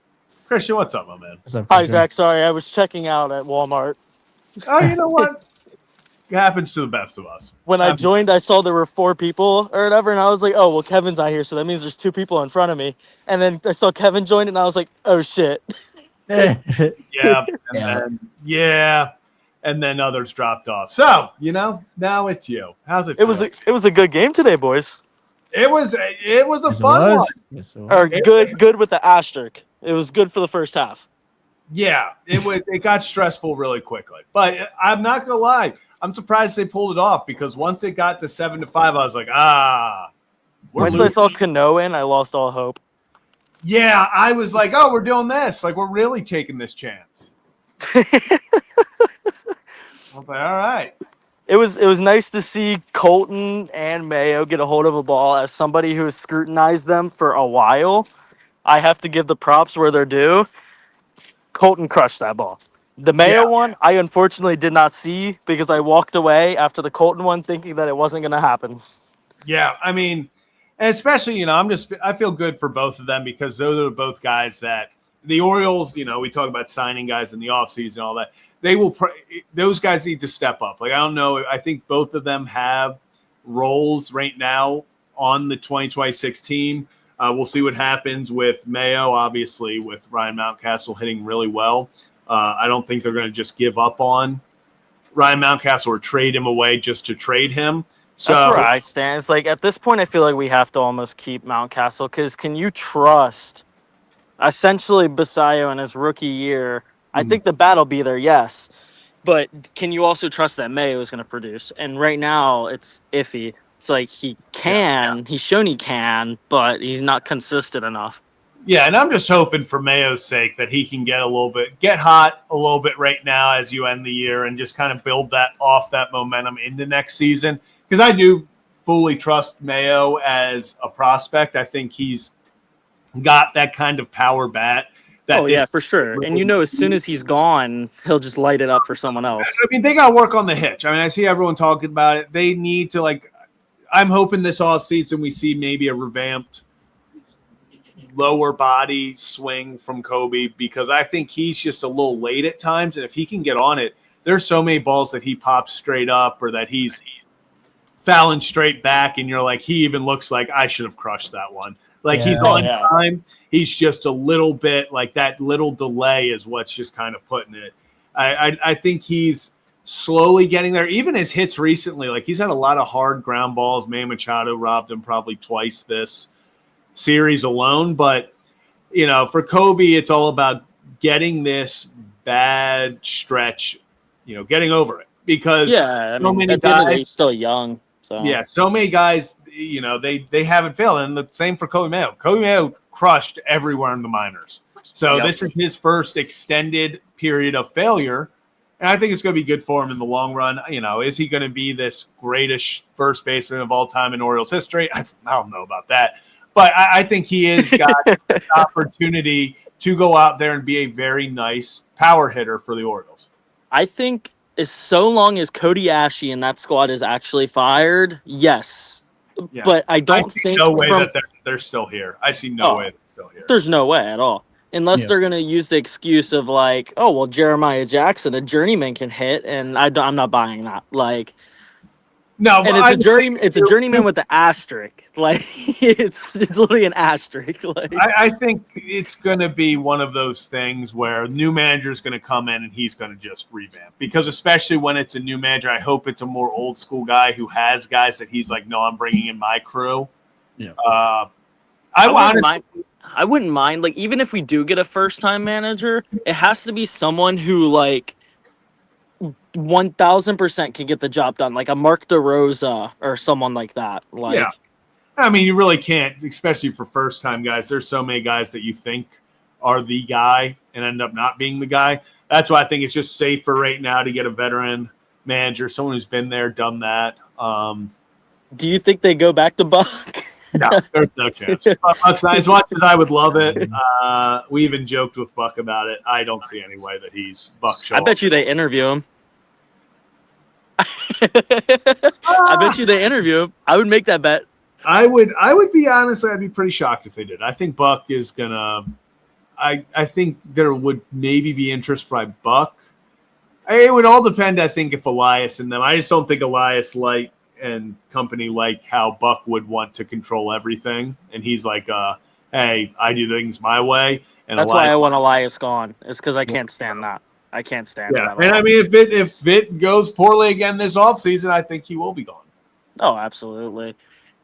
Christian, what's up, my man? What's up, Hi, Zach. Sorry, I was checking out at Walmart. Oh, you know what? It happens to the best of us. When I joined, I saw there were 4 people or whatever, and I was like, oh, well, Kevin's not here, so that means there's 2 people in front of me. And then I saw Kevin join, and I was like, oh, shit. Yeah. And then others dropped off. So, now it's you. How's it feel? It was a good game today, boys. It was a fun one. Yes, Or good with the asterisk. It was good for the first half. Yeah, it got stressful really quickly. But I'm not gonna lie, I'm surprised they pulled it off because once it got to 7-5, I was like, Once I saw Cano in, I lost all hope. Yeah, I was like, oh, we're doing this. Like, we're really taking this chance. I was like, all right. It was nice to see Colton and Mayo get a hold of a ball. As somebody who has scrutinized them for a while, I have to give the props where they're due. Colton crushed that ball. The Mayo one, I unfortunately did not see because I walked away after the Colton one thinking that it wasn't going to happen. Yeah, I mean, especially, I feel good for both of them because those are both guys that the Orioles, we talk about signing guys in the offseason and all that. Those guys need to step up. Like, I don't know. I think both of them have roles right now on the 2026 team. We'll see what happens with Mayo, obviously, with Ryan Mountcastle hitting really well. I don't think they're going to just give up on Ryan Mountcastle or trade him away just to trade him. So That's where I stand. It's like at this point, I feel like we have to almost keep Mountcastle because can you trust essentially Basayo in his rookie year? I think the bat will be there, yes. But can you also trust that Mayo is going to produce? And right now, it's iffy. It's like he can. He's shown he can, but he's not consistent enough. Yeah, and I'm just hoping for Mayo's sake that he can get hot a little bit right now as you end the year and just kind of build that momentum into next season. Because I do fully trust Mayo as a prospect. I think he's got that kind of power bat. For sure. And as soon as he's gone, he'll just light it up for someone else. I mean, they got to work on the hitch. I mean, I see everyone talking about it. They need to, I'm hoping this offseason we see maybe a revamped lower body swing from Kobe because I think he's just a little late at times. And if he can get on it, there's so many balls that he pops straight up or that he's fouling straight back. And you're like, he even looks like I should have crushed that one. He's on time. He's just a little bit like that little delay is what's just kind of putting it. I think he's slowly getting there. Even his hits recently, he's had a lot of hard ground balls. Manny Machado robbed him probably twice this series alone. But, for Kobe, it's all about getting this bad stretch, getting over it. Because many guys, he's still young. So so many guys, they haven't failed. And the same for Kobe Mayo. Kobe Mayo crushed everywhere in the minors. So this is his first extended period of failure. And I think it's going to be good for him in the long run. Is he going to be this greatest first baseman of all time in Orioles history? I don't know about that. But I think he has got the opportunity to go out there and be a very nice power hitter for the Orioles. I think as so long as Cody Ashe and that squad is actually fired, yes. Yeah. But I don't think no way that they're still here. I see no way they're still here. There's no way at all. Unless they're going to use the excuse of Jeremiah Jackson, a journeyman can hit, and I'm not buying that. No, and it's a journeyman with the asterisk. It's literally an asterisk. I think it's going to be one of those things where a new manager is going to come in and he's going to just revamp. Because especially when it's a new manager, I hope it's a more old school guy who has guys that he's like, no, I'm bringing in my crew. Yeah. I wouldn't mind. Even if we do get a first time manager, it has to be someone who 1,000% can get the job done, like a Mark DeRosa or someone like that. Yeah, I mean, you really can't, especially for first-time guys. There's so many guys that you think are the guy and end up not being the guy. That's why I think it's just safer right now to get a veteran manager, someone who's been there, done that. Do you think they go back to Buck? No, there's no chance. As much as I would love it, we even joked with Buck about it. I don't see any way that he's Buck. I bet you they interview him. I bet you they interview him. I would make that bet. I would be honest. I'd be pretty shocked if they did. I think Buck is gonna. I think there would maybe be interest by Buck. It would all depend. I think if Elias and them. I just don't think Elias and company like how Buck would want to control everything. And he's like, hey, I do things my way. And that's why I want Elias gone. It's because I can't stand that. I can't stand that. And I mean, if it goes poorly again this offseason, I think he will be gone. Oh, absolutely.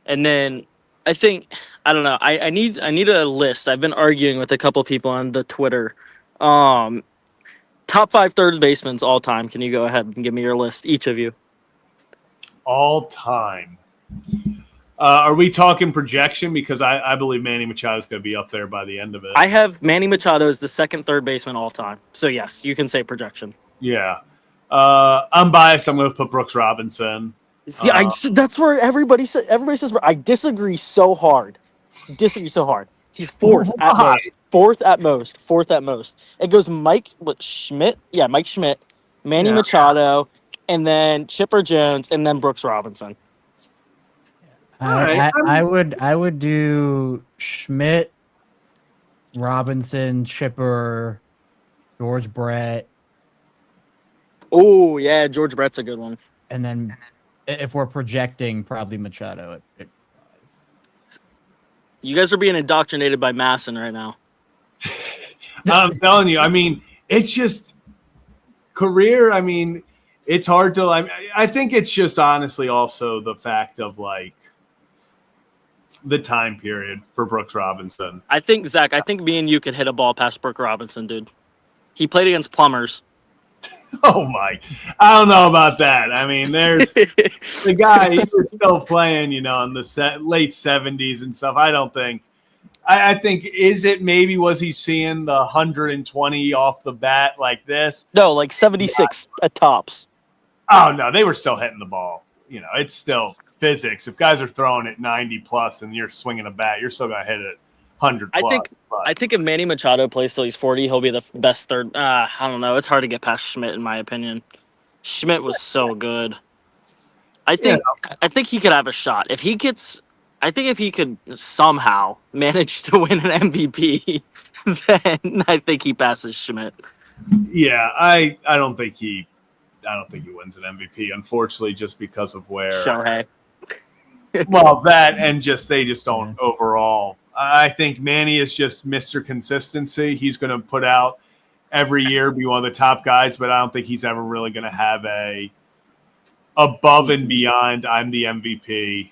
And then I think, I don't know, I need a list. I've been arguing with a couple people on the Twitter. Top 5 third basemen all time. Can you go ahead and give me your list, each of you? All time. Are we talking projection? Because I believe Manny Machado is going to be up there by the end of it. I have Manny Machado as the second third baseman all time. So, yes, you can say projection. Yeah. I'm biased. I'm going to put Brooks Robinson. Yeah, that's where everybody says. I disagree so hard. He's fourth at most. It goes Mike Schmidt. Yeah, Mike Schmidt, Manny Machado, and then Chipper Jones, and then Brooks Robinson. I would do Schmidt, Robinson, Chipper, George Brett. Oh yeah, George Brett's a good one. And then if we're projecting, probably Machado at 5. You guys are being indoctrinated by Masson right now. I'm telling you. I mean, it's just career. I mean, it's hard to. I think it's just honestly also the fact of like the time period for Brooks Robinson. I think Zach. I think me and you could hit a ball past Brooks Robinson, dude. He played against plumbers. Oh my! I don't know about that. I mean, there's the guy. He was still playing, in the late 70s and stuff. I don't think. I think was he seeing the 120 off the bat like this? No, like 76 at tops. Oh no, they were still hitting the ball. It's still physics. If guys are throwing it 90 plus and you're swinging a bat, you're still gonna hit it 100 plus. I think if Manny Machado plays till he's 40, he'll be the best third. I don't know. It's hard to get past Schmidt, in my opinion. Schmidt was so good. I think he could have a shot if he gets. I think if he could somehow manage to win an MVP, then I think he passes Schmidt. Yeah, I don't think he wins an MVP, unfortunately, just because of where Shohei. Well, that and they just don't overall. I think Manny is just Mr. Consistency. He's going to put out every year, be one of the top guys, but I don't think he's ever really going to have a above and beyond I'm the MVP,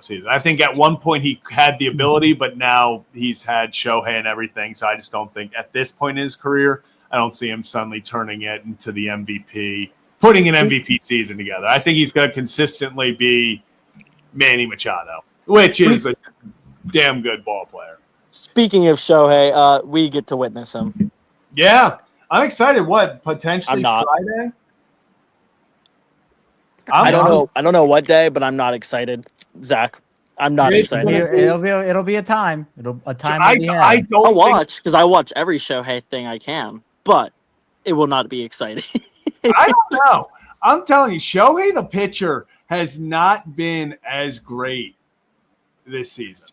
season. I think at one point he had the ability, but now he's had Shohei and everything. So I just don't think at this point in his career, I don't see him suddenly turning it into the MVP, putting an MVP season together. I think he's going to consistently be Manny Machado, which is a damn good ball player. Speaking of Shohei, we get to witness him. Yeah, I'm excited. What, potentially I'm not. Friday? I don't know what day, but I'm not excited, Zach. I'm not excited. It'll be a time. A time. I'll watch because I watch every Shohei thing I can, but it will not be exciting. I don't know. I'm telling you, Shohei the pitcher has not been as great this season.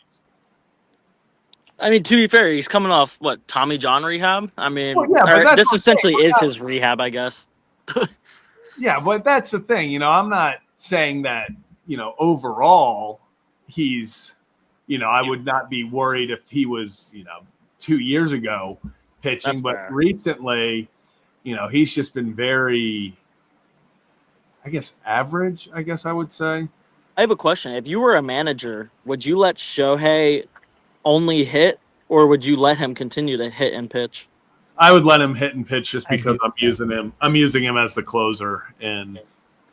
I mean, to be fair, he's coming off Tommy John rehab. I mean, this essentially is his rehab, I guess. Yeah, but that's the thing. I'm not saying that, overall he's, I would not be worried if he was, 2 years ago pitching. That's but fair. Recently, he's just been very, I guess, average, I would say. I have a question. If you were a manager, would you let Shohei only hit, or would you let him continue to hit and pitch? I would let him hit and pitch just because I'm using him. I'm using him as the closer,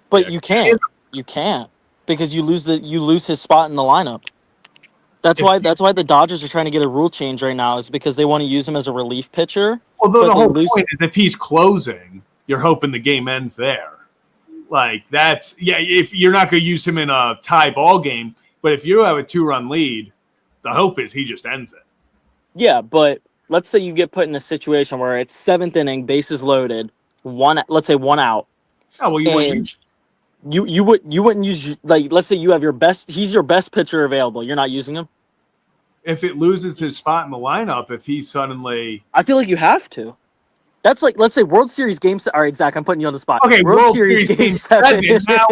but you can't. You can't because you lose his spot in the lineup. That's why the Dodgers are trying to get a rule change right now. Is because they want to use him as a relief pitcher. Although the whole point is, if he's closing, you're hoping the game ends there. Like if you're not going to use him in a tie ball game, but if you have a 2-run lead, the hope is he just ends it. Yeah, but let's say you get put in a situation where it's 7th inning, bases loaded, let's say one out. Oh well, you wouldn't use let's say you have he's your best pitcher available. You're not using him. If it loses his spot in the lineup, if he suddenly, I feel like you have to. That's like, let's say World Series Game 7. All right, Zach, I'm putting you on the spot. Okay, World Series Game 7. Now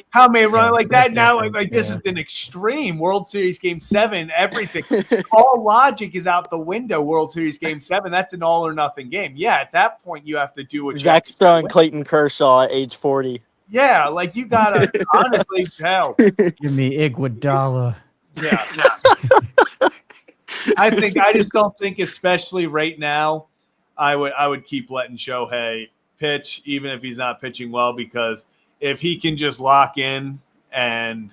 how many run like that? Now, this is an extreme World Series Game 7. Everything, all logic is out the window. World Series Game 7. That's an all or nothing game. Yeah, at that point, you have to do what Zach's throwing Clayton Kershaw at age 40. Yeah, you gotta honestly tell. Give me Iguodala. Yeah. I just don't think, especially right now, I would keep letting Shohei pitch, even if he's not pitching well, because if he can just lock in and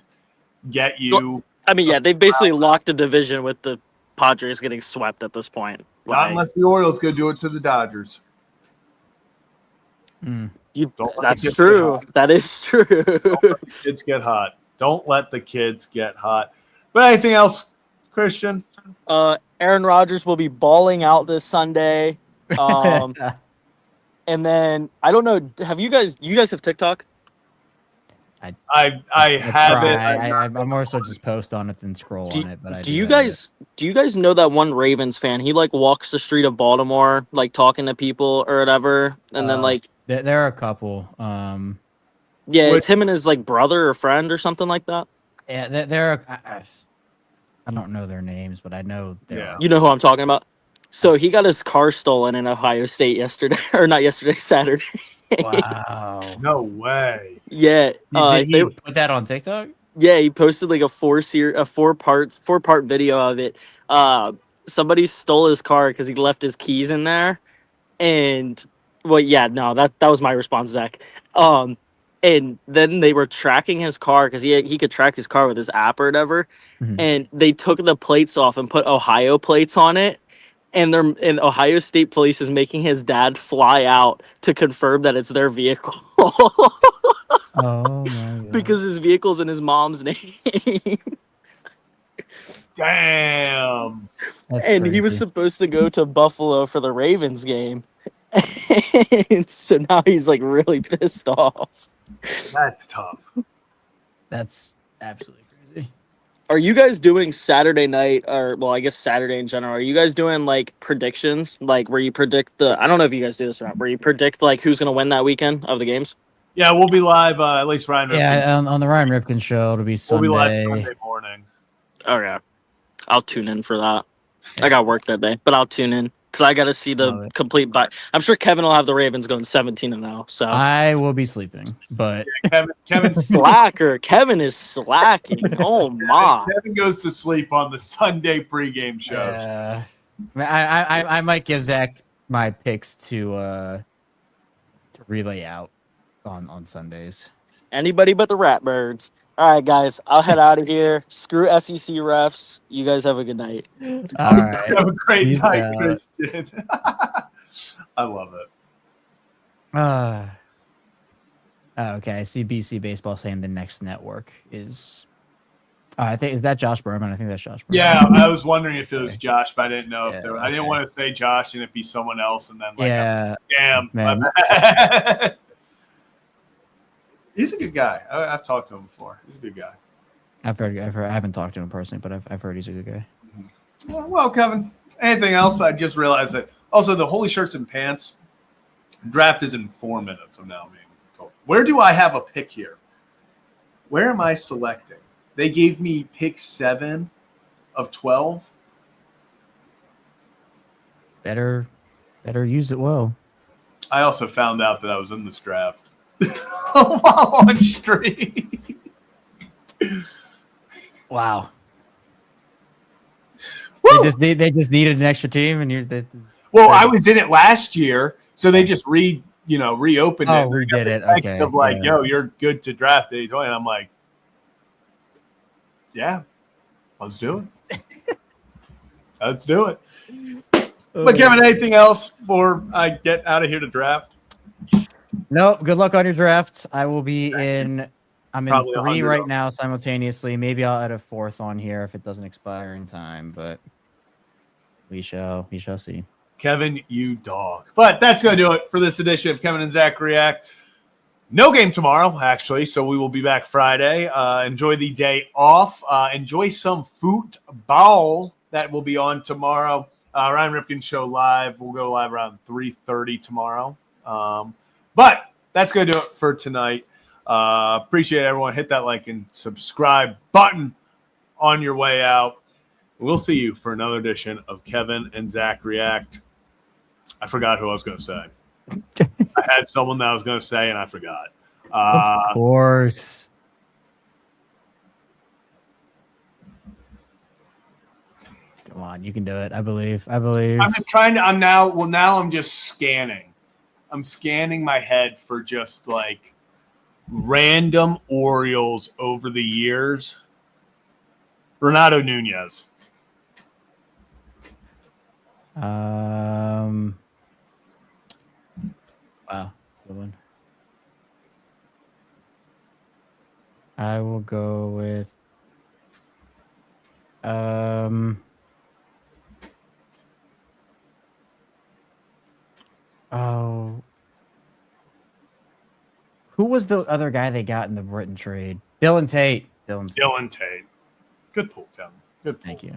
get you. I mean, yeah, they basically locked a division with the Padres getting swept at this point. Not unless the Orioles go do it to the Dodgers. That's true. That is true. Don't let the kids get hot. Don't let the kids get hot. But anything else, Christian? Aaron Rodgers will be balling out this Sunday. And then I don't know. Have you guys have TikTok? I have it. I'm more so just post on it than scroll on it. But do you guys know that one Ravens fan? He walks the street of Baltimore, talking to people or whatever, and then there are a couple. It's him and his brother or friend or something like that. Yeah, there are. I don't know their names, but I know they're. Yeah. You know who I'm talking about? So he got his car stolen in Ohio State yesterday, or not yesterday, Saturday. Wow. No way. Yeah. Did he put that on TikTok? Yeah, he posted like a four part video of it. Somebody stole his car because he left his keys in there, and well, yeah, no, that was my response, Zach. And then they were tracking his car because he could track his car with his app or whatever, Mhm. and they took the plates off and put Ohio plates on it. And Ohio State Police is making his dad fly out to confirm that it's their vehicle. Oh my god. Because his vehicle's in his mom's name. Damn. That's And crazy. he was supposed to go to Buffalo for the Ravens game. And so now he's like really pissed off. That's tough. That's absolutely crazy. Are you guys doing Saturday night, or well, I guess Saturday in general? Are you guys doing like predictions, like where you predict I don't know if you guys do this or not, where you predict like who's gonna win that weekend of the games? Yeah, we'll be live. At least Ryan. Ripken. Yeah, on the Ryan Ripken show, it'll be We'll Sunday. be live Sunday morning. Okay, I'll tune in for that. I got work that day, but I'll tune in because I got to see the complete. I'm sure Kevin will have the Ravens going 17-0. So I will be sleeping, but Kevin's slacker. Kevin is slacking. Oh my! Kevin goes to sleep on the Sunday pregame shows. I might give Zach my picks to relay out on Sundays. Anybody but the Ratbirds. All right, guys, I'll head out of here. Screw SEC refs. You guys have a good night. All right. Have a great Peace night, out. Christian. I love it. Okay, I see BC Baseball saying the next network is. I think is that Josh Berman. I think that's Josh Berman. Yeah, I was wondering if it was Josh, but I didn't know if Yeah, there. I didn't okay. want to say Josh and it be someone else, and then like, Yeah, damn, man. my bad. He's a good guy. I've talked to him before. He's a good guy. I've heard. I haven't talked to him personally, but I've heard he's a good guy. Well, Kevin, anything else? I just realized that. Also, the Holy Shirts and Pants draft is in 4 minutes. I'm now being told. Where do I have a pick here? Where am I selecting? They gave me pick 7 of 12. Better use it well. I also found out that I was in this draft while on stream. Wow. Woo! They just needed an extra team, and Well, I was in it last year, so they just reopened it. Oh, we did it. Text Okay. of like, Yeah. yo, you're good to draft 80-20. And I'm like, yeah, let's do it. Let's do it. But Kevin, anything else before I get out of here to draft? Nope. Good luck on your drafts. I will be in. I'm in Probably 3 100 right of them. now simultaneously. Maybe I'll add a 4th on here if it doesn't expire in time, but we shall see. Kevin, you dog. But that's going to do it for this edition of Kevin and Zach React. No game tomorrow, actually, so we will be back Friday. Enjoy the day off. Enjoy some football that will be on tomorrow. Ryan Ripken Show live. We'll go live around 3:30 tomorrow. But that's going to do it for tonight. Appreciate everyone. Hit that like and subscribe button on your way out. We'll see you for another edition of Kevin and Zach React. I forgot who I was going to say. I had someone that I was going to say, and I forgot. Of course. Come on, you can do it. I believe. I'm just trying to. I'm just scanning. I'm scanning my head for just like random Orioles over the years. Renato Nunez. Wow, good one. I will go with oh, who was the other guy they got in the Britain trade? Dylan Tate. Dylan Tate. Good pull, Kevin. Good pull. Thank you.